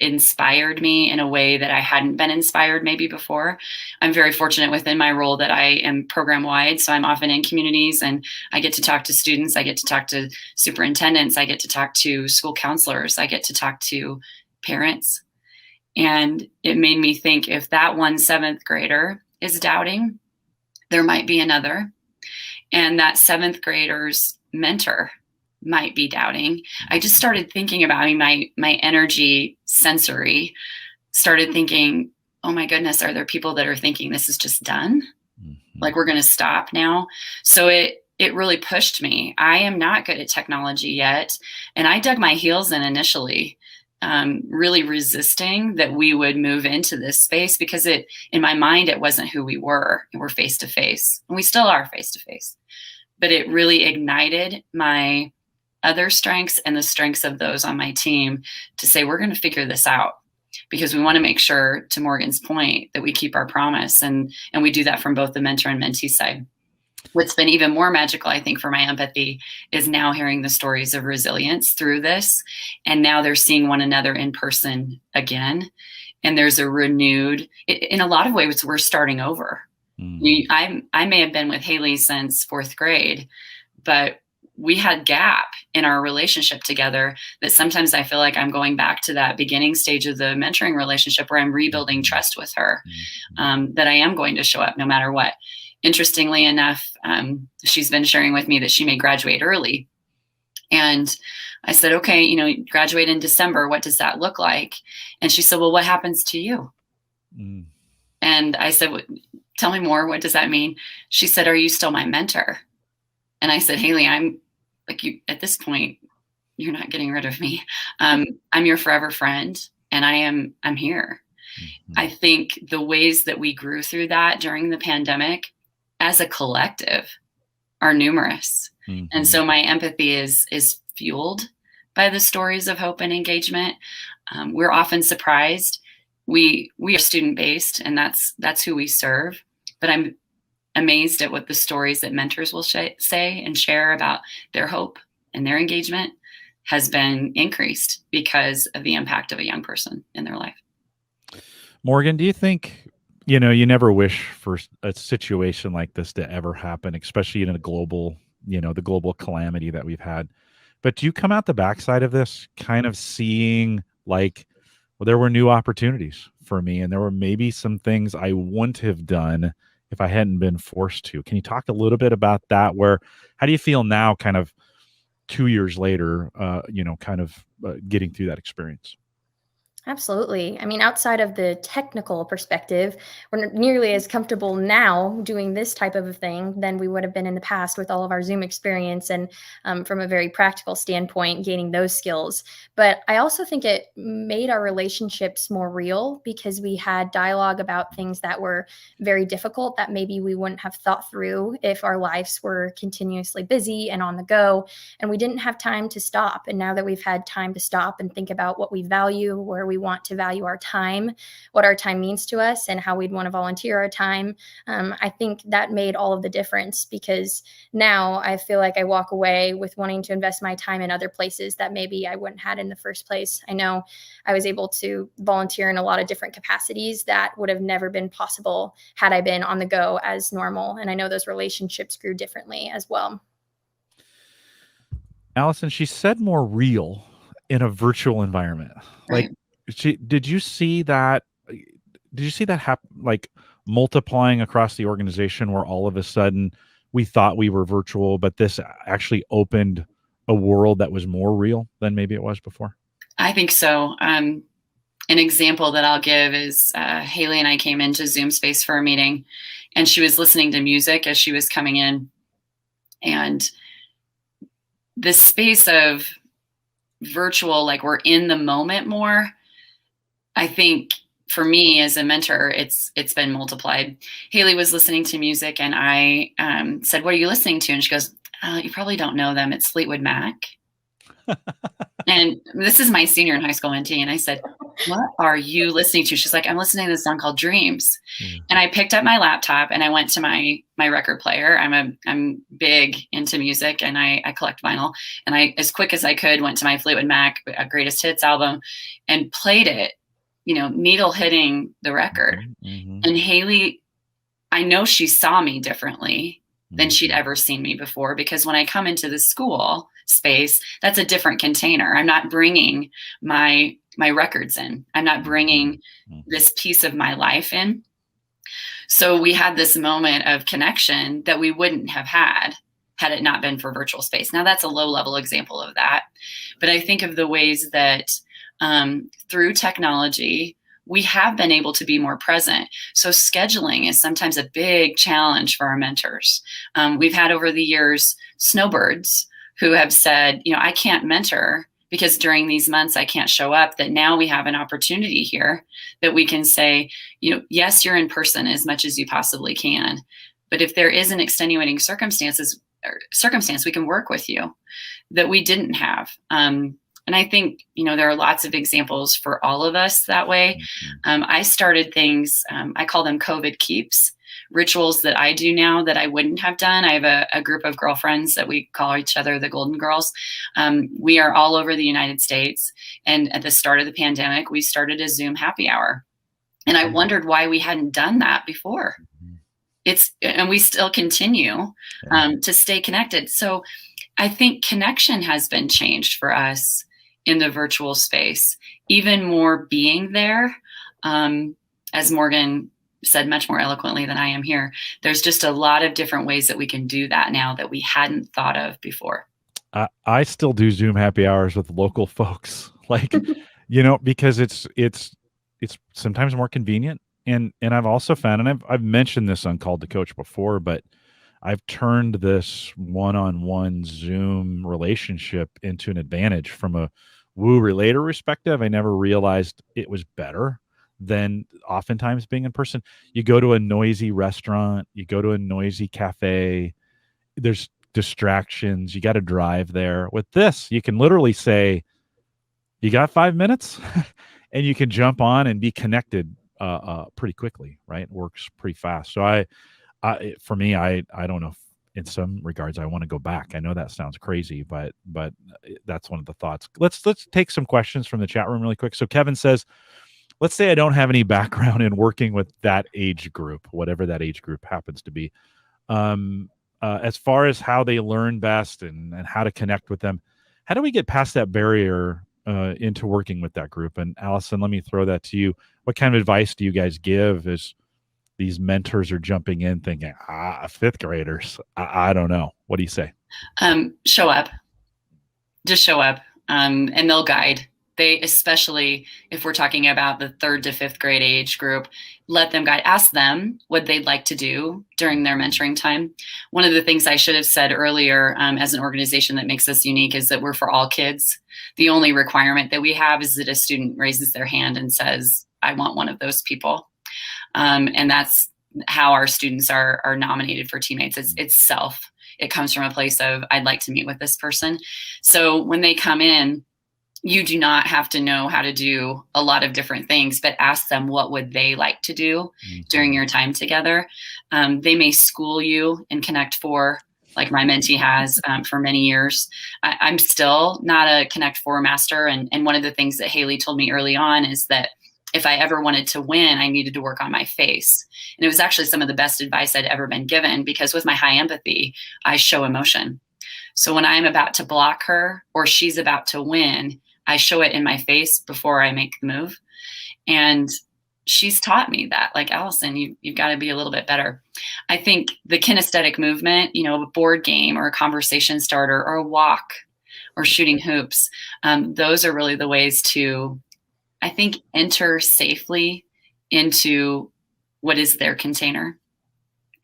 Speaker 2: inspired me in a way that I hadn't been inspired maybe before. I'm very fortunate within my role that I am program wide. So I'm often in communities and I get to talk to students. I get to talk to superintendents. I get to talk to school counselors. I get to talk to parents. And it made me think, if that one 7th grader is doubting, there might be another. And that 7th grader's mentor might be doubting. I just started thinking about my energy sensory, started thinking, oh my goodness, are there people that are thinking this is just done? Like we're going to stop now? So it really pushed me. I am not good at technology yet. And I dug my heels in initially, really resisting that we would move into this space, because in my mind, it wasn't who we were. We're face to face, and we still are face to face. But it really ignited my other strengths and the strengths of those on my team to say, we're going to figure this out, because we want to make sure, to Morgan's point, that we keep our promise. And we do that from both the mentor and mentee side. What's been even more magical, I think, for my empathy is now hearing the stories of resilience through this. And now they're seeing one another in person again. And there's a renewed, in a lot of ways, we're starting over. I may have been with Haley since 4th grade, but we had gap in our relationship together that sometimes I feel like I'm going back to that beginning stage of the mentoring relationship where I'm rebuilding trust with her, that I am going to show up no matter what. Interestingly enough, she's been sharing with me that she may graduate early. And I said, okay, graduate in December. What does that look like? And she said, well, what happens to you? And I said, tell me more. What does that mean? She said, are you still my mentor? And I said, Haley, I'm like, you at this point, you're not getting rid of me. I'm your forever friend, and I'm here. I think the ways that we grew through that during the pandemic as a collective are numerous. And so my empathy is fueled by the stories of hope and engagement. We're often surprised. We are student-based, and that's who we serve. But I'm amazed at what the stories that mentors will say and share about their hope and their engagement has been increased because of the impact of a young person in their life.
Speaker 1: Morgan, do you think, you never wish for a situation like this to ever happen, especially in a global, the global calamity that we've had. But do you come out the backside of this kind of seeing like, well, there were new opportunities for me, and there were maybe some things I wouldn't have done if I hadn't been forced to? Can you talk a little bit about that? How do you feel now, kind of 2 years later, getting through that experience?
Speaker 3: Absolutely. I mean, outside of the technical perspective, we're not nearly as comfortable now doing this type of a thing than we would have been in the past with all of our Zoom experience and from a very practical standpoint, gaining those skills. But I also think it made our relationships more real because we had dialogue about things that were very difficult that maybe we wouldn't have thought through if our lives were continuously busy and on the go, and we didn't have time to stop. And now that we've had time to stop and think about what we value, where we want to value our time, what our time means to us, and how we'd want to volunteer our time. I think that made all of the difference, because now I feel like I walk away with wanting to invest my time in other places that maybe I wouldn't had in the first place. I know I was able to volunteer in a lot of different capacities that would have never been possible had I been on the go as normal. And I know those relationships grew differently as well.
Speaker 1: Allyson, she said more real in a virtual environment.
Speaker 2: Right.
Speaker 1: Did you see that happen, like multiplying across the organization, where all of a sudden we thought we were virtual, but this actually opened a world that was more real than maybe it was before?
Speaker 2: I think so. An example that I'll give is Haley and I came into Zoom space for a meeting, and she was listening to music as she was coming in. And this space of virtual, like we're in the moment more. I think for me as a mentor, it's been multiplied. Haley was listening to music, and I said, "What are you listening to?" And she goes, "You probably don't know them. It's Fleetwood Mac." And this is my senior in high school mentee. And I said, "What are you listening to?" She's like, "I'm listening to this song called Dreams." And I picked up my laptop and I went to my record player. I'm big into music, and I collect vinyl. And I, as quick as I could, went to my Fleetwood Mac Greatest Hits album and played it, needle hitting the record. And Haley, I know she saw me differently than she'd ever seen me before, because when I come into the school space, that's a different container. I'm not bringing my records in. I'm not bringing this piece of my life in. So we had this moment of connection that we wouldn't have had it not been for virtual space. Now that's a low level example of that. But I think of the ways that through technology, we have been able to be more present. So scheduling is sometimes a big challenge for our mentors. We've had over the years snowbirds who have said, I can't mentor because during these months I can't show up, that now we have an opportunity here that we can say, yes, you're in person as much as you possibly can. But if there is an extenuating circumstance, we can work with you that we didn't have. And I think, there are lots of examples for all of us that way. I started things, I call them COVID keeps, rituals that I do now that I wouldn't have done. I have a group of girlfriends that we call each other the Golden Girls. We are all over the United States. And at the start of the pandemic, we started a Zoom happy hour. And I wondered why we hadn't done that before. And we still continue to stay connected. So I think connection has been changed for us in the virtual space, even more being there. As Morgan said much more eloquently than I am here, there's just a lot of different ways that we can do that now that we hadn't thought of before.
Speaker 1: I still do Zoom happy hours with local folks, because it's sometimes more convenient. And I've also found, and I've mentioned this on Called to Coach before, but I've turned this one-on-one Zoom relationship into an advantage from a woo relator perspective. I never realized it was better than oftentimes being in person. You go to a noisy restaurant, you go to a noisy cafe, there's distractions, you got to drive there. With this, you can literally say, "You got 5 minutes?" and you can jump on and be connected pretty quickly, right? It works pretty fast. So for me, I don't know if in some regards I want to go back. I know that sounds crazy, but that's one of the thoughts. Let's take some questions from the chat room really quick. So Kevin says, let's say I don't have any background in working with that age group, whatever that age group happens to be. As far as how they learn best and how to connect with them, how do we get past that barrier into working with that group? And Allyson, let me throw that to you. What kind of advice do you guys give as these mentors are jumping in thinking, fifth graders, I don't know. What do you say?
Speaker 2: Show up. Just show up, and they'll guide. They, especially if we're talking about the 3rd to 5th grade age group, let them guide. Ask them what they'd like to do during their mentoring time. One of the things I should have said earlier, as an organization that makes us unique, is that we're for all kids. The only requirement that we have is that a student raises their hand and says, "I want one of those people." And that's how our students are nominated for TeamMates. It's self. It comes from a place of, I'd like to meet with this person. So when they come in, you do not have to know how to do a lot of different things, but ask them what would they like to do during your time together. They may school you in Connect 4, like my mentee has for many years. I'm still not a Connect 4 master. And one of the things that Haley told me early on is that if I ever wanted to win, I needed to work on my face. And it was actually some of the best advice I'd ever been given, because with my high empathy, I show emotion. So when I'm about to block her or she's about to win, I show it in my face before I make the move. And she's taught me that, like, Allyson, you've got to be a little bit better. I think the kinesthetic movement, a board game or a conversation starter or a walk or shooting hoops, those are really the ways to, I think, enter safely into what is their container.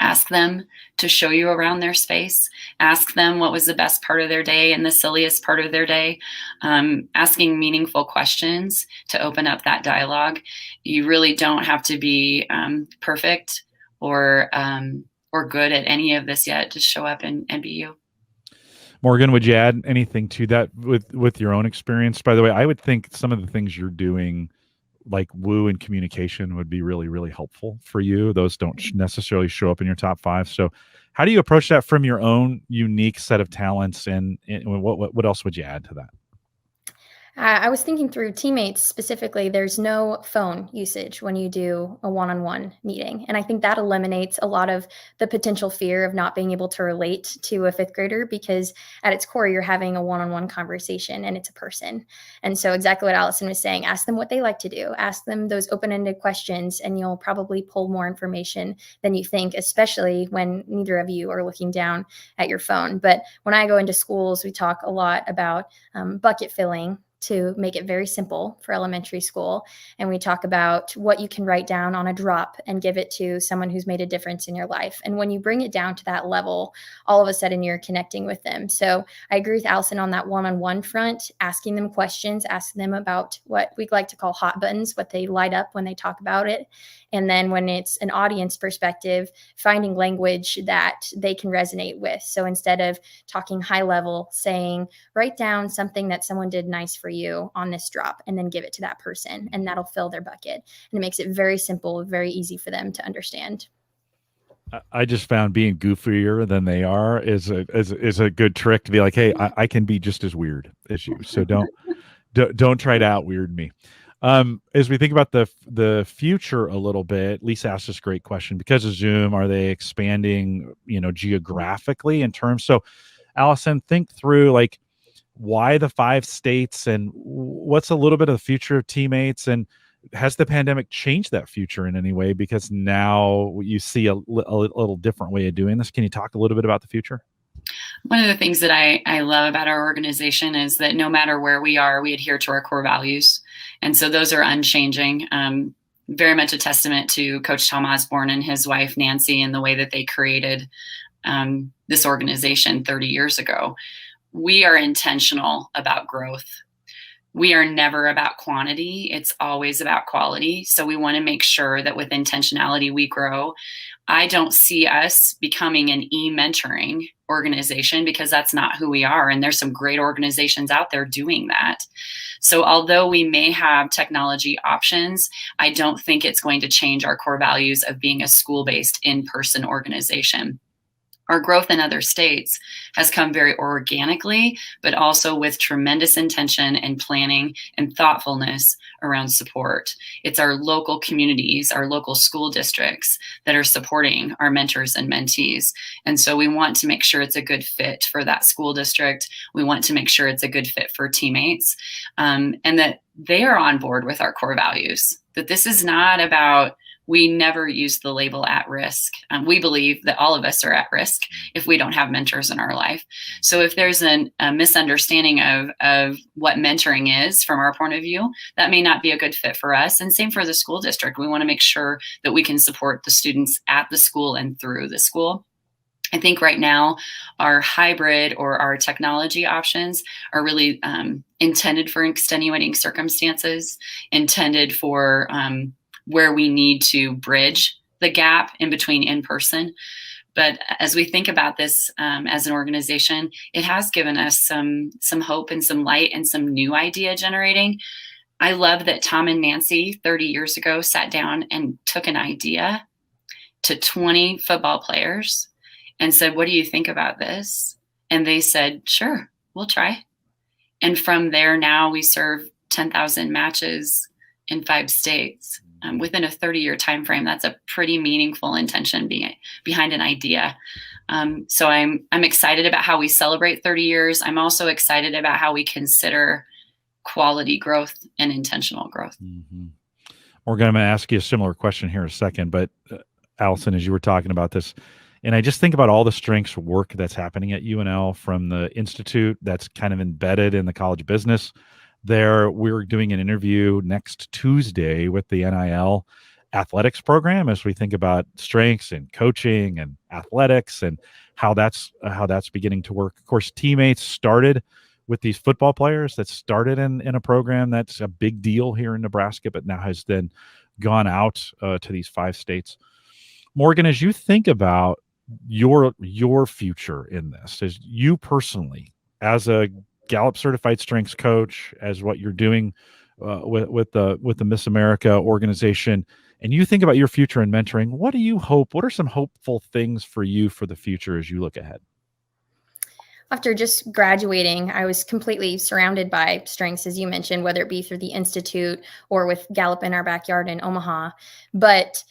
Speaker 2: Ask them to show you around their space. Ask them what was the best part of their day and the silliest part of their day. Asking meaningful questions to open up that dialogue. You really don't have to be perfect or good at any of this yet. Just show up and be you.
Speaker 1: Morgan, would you add anything to that with your own experience? By the way, I would think some of the things you're doing, like woo and communication, would be really, really helpful for you. Those don't necessarily show up in your top 5. So how do you approach that from your own unique set of talents? And what else would you add to that?
Speaker 3: I was thinking through TeamMates specifically. There's no phone usage when you do a one-on-one meeting. And I think that eliminates a lot of the potential fear of not being able to relate to a 5th grader, because at its core, you're having a one-on-one conversation and it's a person. And so exactly what Allyson was saying, ask them what they like to do, ask them those open-ended questions, and you'll probably pull more information than you think, especially when neither of you are looking down at your phone. But when I go into schools, we talk a lot about bucket filling, to make it very simple for elementary school. And we talk about what you can write down on a drop and give it to someone who's made a difference in your life. And when you bring it down to that level, all of a sudden you're connecting with them. So I agree with Allyson on that one-on-one front, asking them questions, asking them about what we like to call hot buttons, what they light up when they talk about it. And then when it's an audience perspective, finding language that they can resonate with. So instead of talking high level, saying, write down something that someone did nice for you on this drop, and then give it to that person, and that'll fill their bucket. And it makes it very simple, very easy for them to understand.
Speaker 1: I just found being goofier than they are is a good trick to be like, hey, I can be just as weird as you. So don't try to out weird me. As we think about the future a little bit, Lisa asked this great question. Because of Zoom, are they expanding, geographically in terms? So Allyson, think through like why the 5 states and what's a little bit of the future of TeamMates, and has the pandemic changed that future in any way? Because now you see a little different way of doing this. Can you talk a little bit about the future?
Speaker 2: One of the things that I love about our organization is that no matter where we are, we adhere to our core values. And so those are unchanging. Very much a testament to Coach Tom Osborne and his wife, Nancy, and the way that they created this organization 30 years ago. We are intentional about growth. We are never about quantity. It's always about quality. So we want to make sure that with intentionality, we grow. I don't see us becoming an e-mentoring organization, because that's not who we are. And there's some great organizations out there doing that. So although we may have technology options, I don't think it's going to change our core values of being a school-based in-person organization. Our growth in other states has come very organically, but also with tremendous intention and planning and thoughtfulness around support. It's our local communities, our local school districts that are supporting our mentors and mentees. And so we want to make sure it's a good fit for that school district. We want to make sure it's a good fit for TeamMates, and that they are on board with our core values, that this is not about, we never use the label at risk. We believe that all of us are at risk if we don't have mentors in our life. So if there's a misunderstanding of what mentoring is from our point of view, that may not be a good fit for us. And same for the school district. We want to make sure that we can support the students at the school and through the school. I think right now our hybrid or our technology options are really intended for extenuating circumstances, intended for where we need to bridge the gap in between in-person. But as we think about this as an organization, it has given us some hope and some light and some new idea generating. I love that Tom and Nancy 30 years ago sat down and took an idea to 20 football players and said, what do you think about this? And they said, sure, we'll try. And from there, now we serve 10,000 matches in 5 states. Within a 30-year time frame. That's a pretty meaningful intention behind an idea. So I'm excited about how we celebrate 30 years. I'm also excited about how we consider quality growth and intentional growth.
Speaker 1: Mm-hmm. Morgan, I'm going to ask you a similar question here in a second, but Allyson, as you were talking about this, and I just think about all the strengths work that's happening at UNL from the Institute that's kind of embedded in the College of Business. We're doing an interview next Tuesday with the NIL, athletics program as we think about strengths and coaching and athletics and how that's beginning to work. Of course, Teammates started with these football players that started in a program that's a big deal here in Nebraska, but now has then gone out to these 5 states. Morgan, as you think about your future in this, as you personally, as a Gallup certified strengths coach, as what you're doing with the Miss America organization, and you think about your future in mentoring, what do you hope? What are some hopeful things for you for the future as you look ahead?
Speaker 3: After just graduating, I was completely surrounded by strengths, as you mentioned, whether it be through the Institute or with Gallup in our backyard in Omaha. But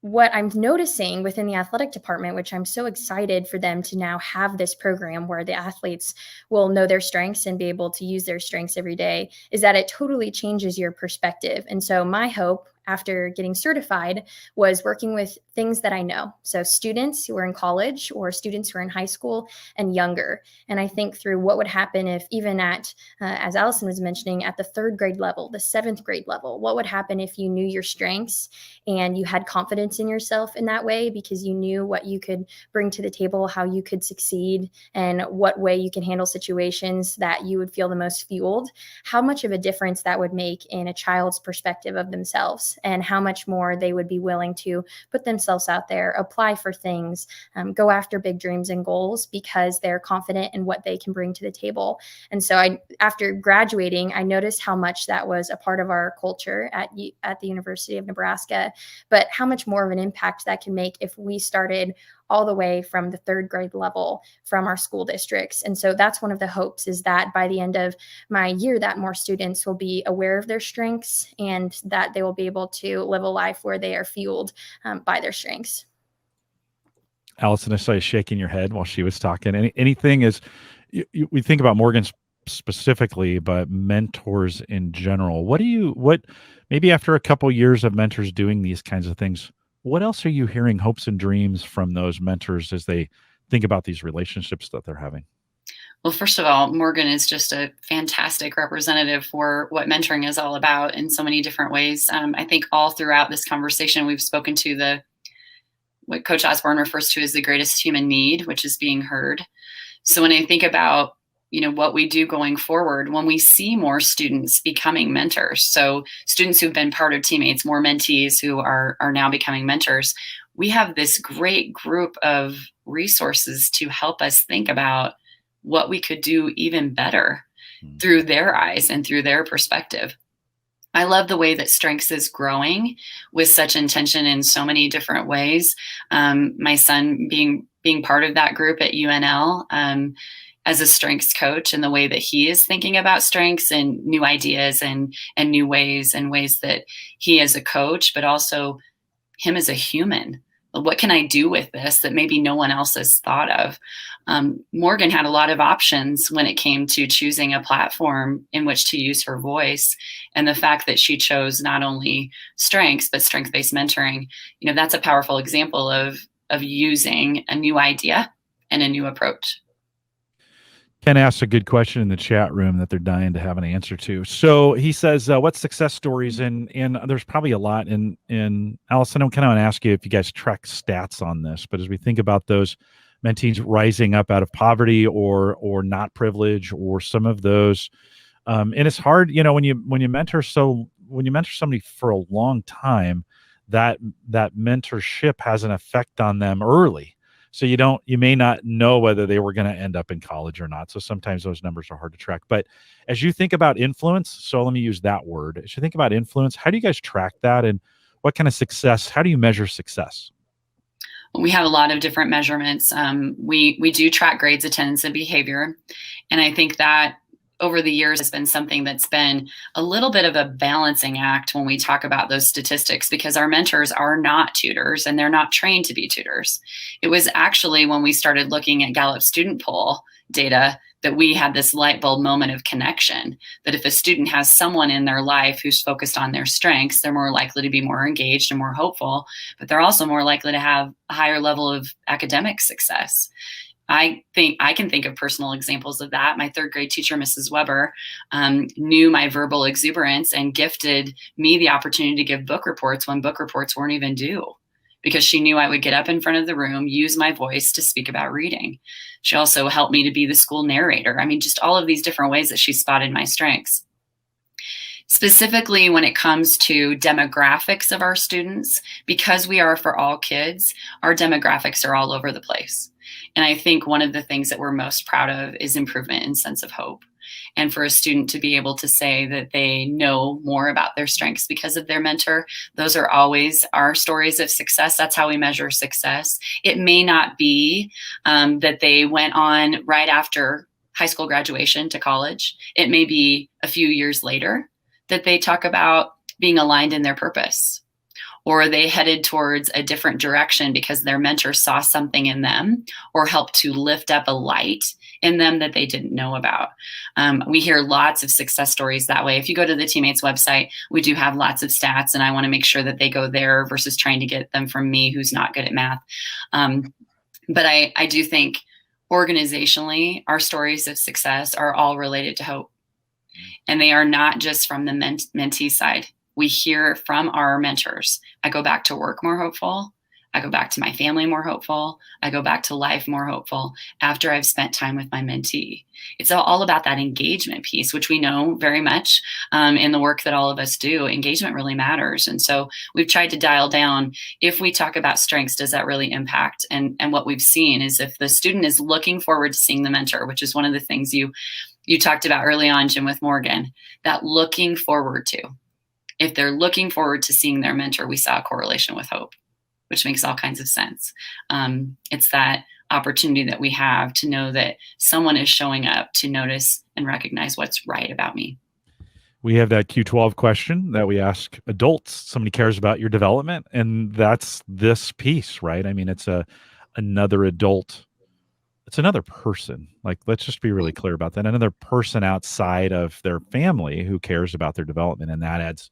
Speaker 3: what I'm noticing within the athletic department, which I'm so excited for them to now have this program where the athletes will know their strengths and be able to use their strengths every day, is that it totally changes your perspective. And so my hope after getting certified was working with things that I know. So students who are in college or students who are in high school and younger. And I think through what would happen if even at, as Allyson was mentioning, at the 3rd grade level, the 7th grade level, what would happen if you knew your strengths and you had confidence in yourself in that way because you knew what you could bring to the table, how you could succeed, and what way you can handle situations that you would feel the most fueled, how much of a difference that would make in a child's perspective of themselves and how much more they would be willing to put themselves out there, apply for things, go after big dreams and goals because they're confident in what they can bring to the table. And so after graduating, I noticed how much that was a part of our culture at the University of Nebraska, but how much more of an impact that can make if we started all the way from the 3rd grade level from our school districts. And so that's one of the hopes, is that by the end of my year, that more students will be aware of their strengths and that they will be able to live a life where they are fueled by their strengths.
Speaker 1: Allyson, I saw you shaking your head while she was talking. Anything is, we think about Morgan specifically, but mentors in general. What maybe after a couple years of mentors doing these kinds of things, what else are you hearing hopes and dreams from those mentors as they think about these relationships that they're having?
Speaker 2: Well, first of all, Morgan is just a fantastic representative for what mentoring is all about in so many different ways. I think all throughout this conversation, we've spoken to what Coach Osborne refers to as the greatest human need, which is being heard. So when I think about what we do going forward, when we see more students becoming mentors, so students who've been part of Teammates, more mentees who are now becoming mentors, we have this great group of resources to help us think about what we could do even better through their eyes and through their perspective. I love the way that Strengths is growing with such intention in so many different ways. My son being part of that group at UNL, as a strengths coach, and the way that he is thinking about strengths and new ideas and new ways and ways that he as a coach, but also him as a human. What can I do with this that maybe no one else has thought of? Morgan had a lot of options when it came to choosing a platform in which to use her voice. And the fact that she chose not only strengths, but strength-based mentoring, that's a powerful example of using a new idea and a new approach.
Speaker 1: Ken asked a good question in the chat room that they're dying to have an answer to. So he says, what success stories, and there's probably a lot in Allyson, I kind of want to ask you if you guys track stats on this, but as we think about those mentees rising up out of poverty or not privilege or some of those, and it's hard, when you mentor somebody for a long time, that mentorship has an effect on them early. So you may not know whether they were going to end up in college or not. So sometimes those numbers are hard to track. But as you think about influence, so let me use that word. As you think about influence, how do you guys track that? And what kind of success, how do you measure success?
Speaker 2: We have a lot of different measurements. We do track grades, attendance, and behavior. And I think that over the years has been something that's been a little bit of a balancing act when we talk about those statistics, because our mentors are not tutors and they're not trained to be tutors. It was actually when we started looking at Gallup student poll data that we had this light bulb moment of connection, that if a student has someone in their life who's focused on their strengths, they're more likely to be more engaged and more hopeful, but they're also more likely to have a higher level of academic success. I think I can think of personal examples of that. My third grade teacher, Mrs. Weber, knew my verbal exuberance and gifted me the opportunity to give book reports when book reports weren't even due, because she knew I would get up in front of the room, use my voice to speak about reading. She also helped me to be the school narrator. I mean, just all of these different ways that she spotted my strengths. Specifically, when it comes to demographics of our students, because we are for all kids, our demographics are all over the place. And I think one of the things that we're most proud of is improvement in sense of hope. And for a student to be able to say that they know more about their strengths because of their mentor, those are always our stories of success. That's how we measure success. It may not be that they went on right after high school graduation to college. It may be a few years later that they talk about being aligned in their purpose, or they headed towards a different direction because their mentor saw something in them or helped to lift up a light in them that they didn't know about. We hear lots of success stories that way. If you go to the TeamMates website, we do have lots of stats, and I want to make sure that they go there versus trying to get them from me, who's not good at math. But I do think organizationally, our stories of success are all related to hope. And they are not just from the mentee side. We hear from our mentors. I go back to work more hopeful. I go back to my family more hopeful. I go back to life more hopeful after I've spent time with my mentee. It's all about that engagement piece, which we know very much in the work that all of us do. Engagement really matters. And so we've tried to dial down, if we talk about strengths, does that really impact? And what we've seen is if the student is looking forward to seeing the mentor, which is one of the things you talked about early on, Jim, with Morgan, that looking forward to. If they're looking forward to seeing their mentor, we saw a correlation with hope, which makes all kinds of sense. It's that opportunity that we have to know that someone is showing up to notice and recognize what's right about me.
Speaker 1: We have that Q12 question that we ask adults. Somebody cares about your development, and that's this piece, right? I mean, it's another adult. It's another person. Like, let's just be really clear about that. Another person outside of their family who cares about their development, and that adds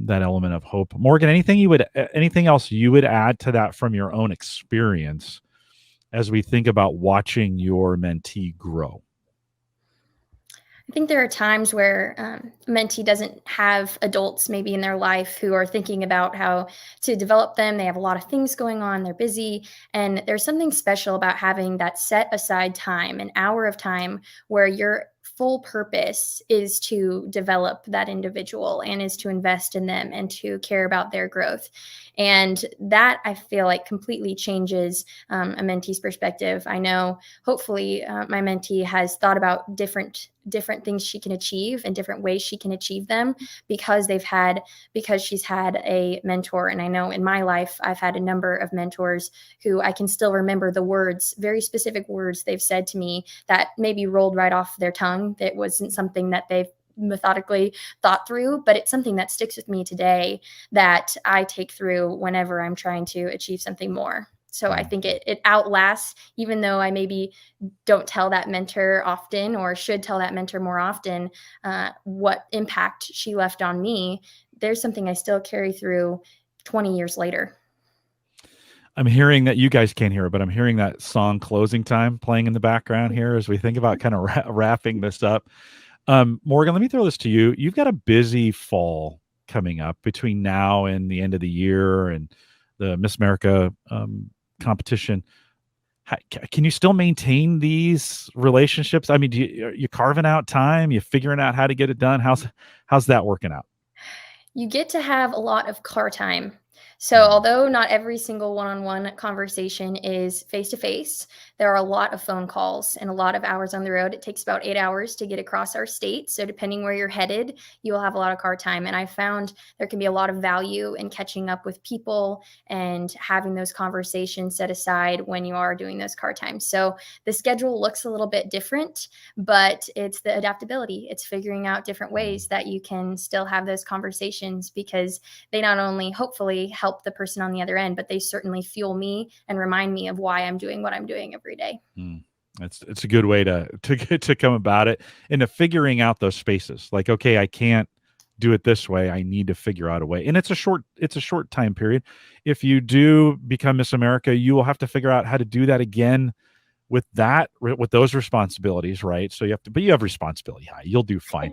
Speaker 1: that element of hope. Morgan, anything else you would add to that from your own experience as we think about watching your mentee grow?
Speaker 3: I think there are times where a mentee doesn't have adults maybe in their life who are thinking about how to develop them. They have a lot of things going on. They're busy. And there's something special about having that set aside time, an hour of time where your full purpose is to develop that individual and is to invest in them and to care about their growth. And that, I feel like, completely changes a mentee's perspective. I know, hopefully, my mentee has thought about different things she can achieve and different ways she can achieve them because she's had a mentor. And I know in my life, I've had a number of mentors who I can still remember the words, very specific words they've said to me that maybe rolled right off their tongue. That wasn't something that they've methodically thought through, but it's something that sticks with me today that I take through whenever I'm trying to achieve something more. So I think it outlasts, even though I maybe don't tell that mentor often or should tell that mentor more often what impact she left on me. There's something I still carry through 20 years later.
Speaker 1: I'm hearing that you guys can't hear it, but I'm hearing that song Closing Time playing in the background here as we think about kind of wrapping this up. Morgan, let me throw this to you. You've got a busy fall coming up between now and the end of the year and the Miss America competition. Can you still maintain these relationships? I mean, are you carving out time? You figuring out how to get it done? How's that working out?
Speaker 3: You get to have a lot of car time. So although not every single one-on-one conversation is face-to-face, there are a lot of phone calls and a lot of hours on the road. It takes about 8 hours to get across our state. So depending where you're headed, you will have a lot of car time. And I found there can be a lot of value in catching up with people and having those conversations set aside when you are doing those car times. So the schedule looks a little bit different, but it's the adaptability. It's figuring out different ways that you can still have those conversations because they not only hopefully help the person on the other end, but they certainly fuel me and remind me of why I'm doing what I'm doing every day.
Speaker 1: It's a good way to come about it and to figuring out those spaces. Like, okay, I can't do it this way. I need to figure out a way. And it's a short time period. If you do become Miss America, you will have to figure out how to do that again with those responsibilities, right? So but you have responsibility high. You'll do fine.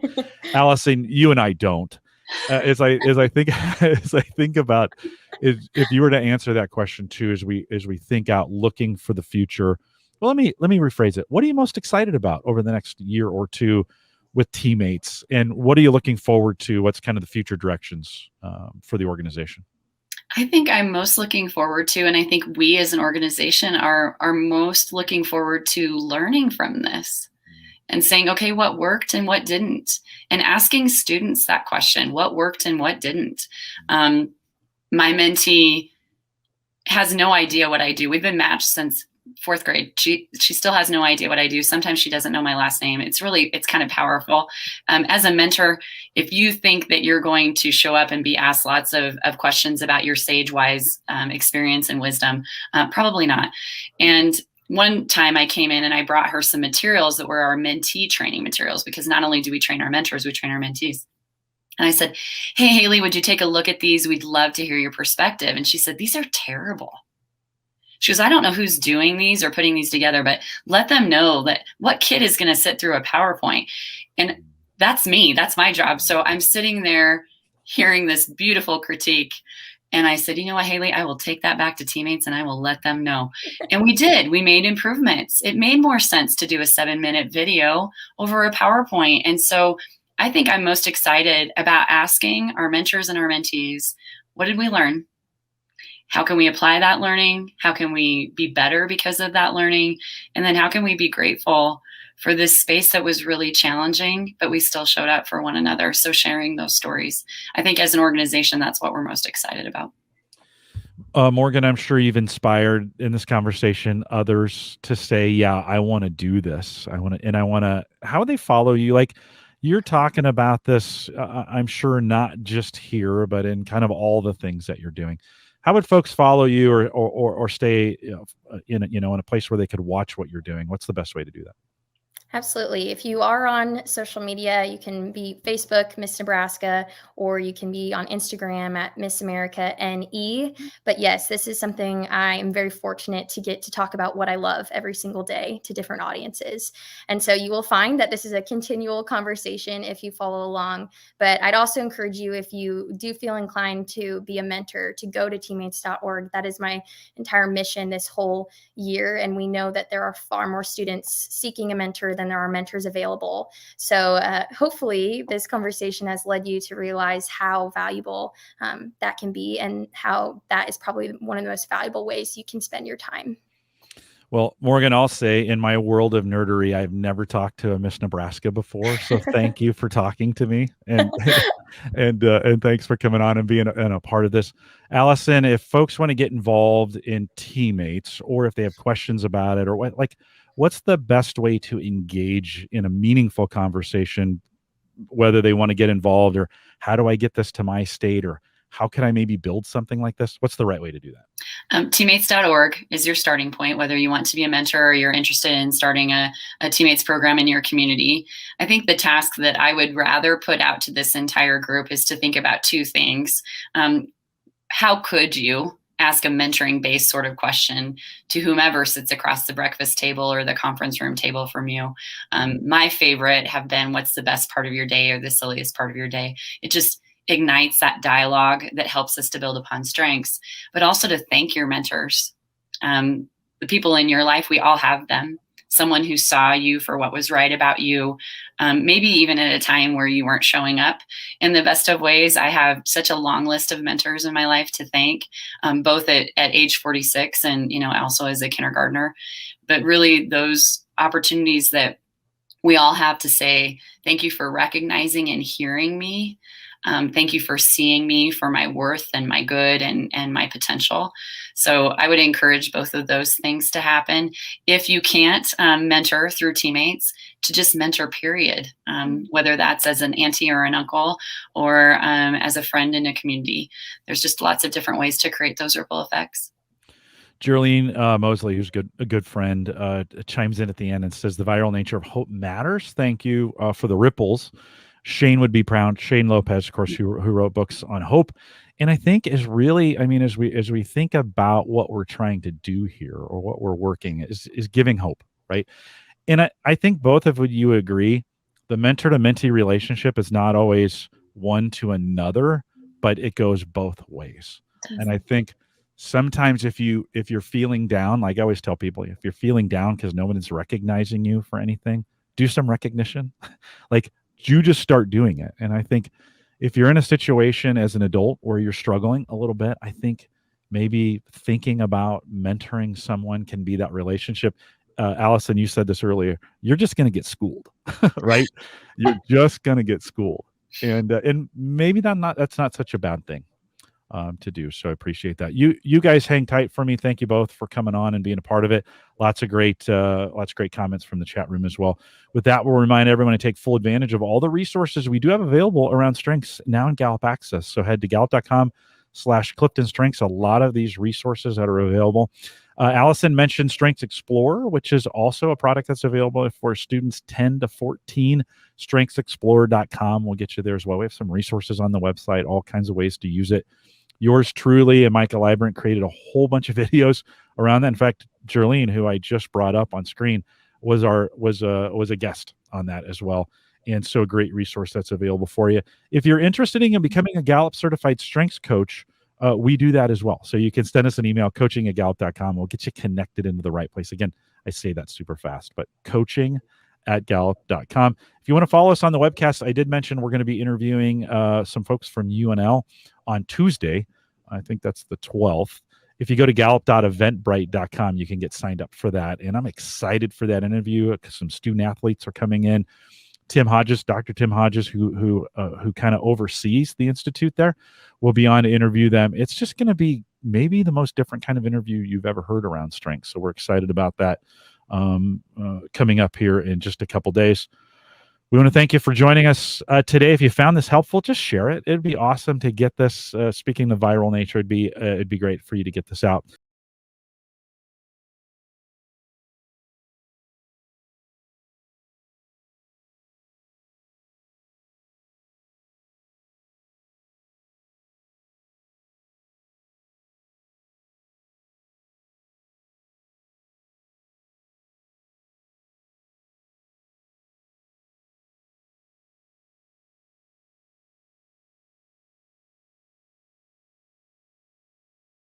Speaker 1: Allyson, you and I don't. As I think about if you were to answer that question too, as we think out looking for the future. Well, let me rephrase it. What are you most excited about over the next year or two with TeamMates, and what are you looking forward to? What's kind of the future directions for the organization?
Speaker 2: I think I'm most looking forward to, and I think we as an organization are most looking forward to learning from this and saying, okay, what worked and what didn't, and asking students that question, what worked and what didn't. My mentee has no idea what I do. We've been matched since 4th grade. She still has no idea what I do. Sometimes she doesn't know my last name. It's kind of powerful. As a mentor, if you think that you're going to show up and be asked lots of questions about your sage-wise experience and wisdom, probably not. And one time I came in and I brought her some materials that were our mentee training materials, because not only do we train our mentors, we train our mentees. And I said, hey, Haley, would you take a look at these? We'd love to hear your perspective. And she said, these are terrible. She goes, I don't know who's doing these or putting these together, but let them know that what kid is going to sit through a PowerPoint? And that's me. That's my job. So I'm sitting there hearing this beautiful critique. And I said, you know what, Haley, I will take that back to TeamMates and I will let them know. And we did. We made improvements. It made more sense to do a 7-minute video over a PowerPoint. And so I think I'm most excited about asking our mentors and our mentees, what did we learn? How can we apply that learning? How can we be better because of that learning? And then how can we be grateful for this space that was really challenging, but we still showed up for one another? So sharing those stories, I think as an organization, that's what we're most excited about.
Speaker 1: Morgan, I'm sure you've inspired in this conversation others to say, yeah, I want to do this. How would they follow you? Like, you're talking about this, I'm sure not just here, but in kind of all the things that you're doing. How would folks follow you or stay in a place where they could watch what you're doing? What's the best way to do that?
Speaker 3: Absolutely. If you are on social media, you can be Facebook, Miss Nebraska, or you can be on Instagram at Miss America NE. But yes, this is something I am very fortunate to get to talk about what I love every single day to different audiences. And so you will find that this is a continual conversation if you follow along. But I'd also encourage you, if you do feel inclined to be a mentor, to go to teammates.org. That is my entire mission this whole year. And we know that there are far more students seeking a mentor than there are mentors available. So hopefully this conversation has led you to realize how valuable that can be, and how that is probably one of the most valuable ways you can spend your time.
Speaker 1: Well, Morgan, I'll say in my world of nerdery, I've never talked to a Miss Nebraska before. So thank you for talking to me, and and thanks for coming on and being a part of this. Allyson, if folks want to get involved in TeamMates, or if they have questions about it, or what's the best way to engage in a meaningful conversation, whether they want to get involved, or how do I get this to my state, or how can I maybe build something like this? What's the right way to do that?
Speaker 2: Teammates.org is your starting point, whether you want to be a mentor or you're interested in starting a Teammates program in your community. I think the task that I would rather put out to this entire group is to think about two things. How could you ask a mentoring-based sort of question to whomever sits across the breakfast table or the conference room table from you? My favorite have been, what's the best part of your day or the silliest part of your day? It just ignites that dialogue that helps us to build upon strengths, but also to thank your mentors. The people in your life, we all have them. Someone who saw you for what was right about you, maybe even at a time where you weren't showing up in the best of ways. I have such a long list of mentors in my life to thank, both at age 46 and, also as a kindergartner. But really those opportunities that we all have to say, thank you for recognizing and hearing me. Thank you for seeing me for my worth and my good and my potential. So I would encourage both of those things to happen. If you can't mentor through TeamMates, to just mentor, period, whether that's as an auntie or an uncle, or as a friend in a community. There's just lots of different ways to create those ripple effects.
Speaker 1: Geraldine Mosley, who's a good friend, chimes in at the end and says, the viral nature of hope matters. Thank you for the ripples. Shane would be proud. Shane Lopez, of course, who wrote books on hope, and I think is really, I mean, as we think about what we're trying to do here or what we're working is giving hope, right? And I think both of you agree, the mentor to mentee relationship is not always one to another, but it goes both ways. And I think sometimes if you're feeling down, like I always tell people, if you're feeling down because no one is recognizing you for anything, do some recognition. Like, you just start doing it. And I think if you're in a situation as an adult where you're struggling a little bit, I think maybe thinking about mentoring someone can be that relationship. Allyson, you said this earlier, you're just going to get schooled, right? You're just going to get schooled. And maybe that's not such a bad thing to do. So I appreciate that. You guys hang tight for me. Thank you both for coming on and being a part of it. Lots of great comments from the chat room as well. With that, we'll remind everyone to take full advantage of all the resources we do have available around strengths now in Gallup Access. So head to gallup.com/CliftonStrengths. A lot of these resources that are available. Allyson mentioned Strengths Explorer, which is also a product that's available for students 10 to 14. StrengthsExplorer.com will get you there as well. We have some resources on the website, all kinds of ways to use it. Yours truly and Micah Librant created a whole bunch of videos around that. In fact, Jerlene, who I just brought up on screen, was a guest on that as well. And so a great resource that's available for you. If you're interested in becoming a Gallup certified strengths coach, we do that as well. So you can send us an email, coaching@gallup.com. We'll get you connected into the right place. Again, I say that super fast, but coaching@gallup.com. If you want to follow us on the webcast, I did mention we're going to be interviewing some folks from UNL on Tuesday. I think that's the 12th. If you go to gallup.eventbrite.com, you can get signed up for that. And I'm excited for that interview because some student athletes are coming in. Dr. Tim Hodges, who kind of oversees the institute there, will be on to interview them. It's just going to be maybe the most different kind of interview you've ever heard around strength. So we're excited about that coming up here in just a couple days. We want to thank you for joining us today. If you found this helpful, just share it. It'd be awesome to get this. Speaking of viral nature, it'd be great for you to get this out.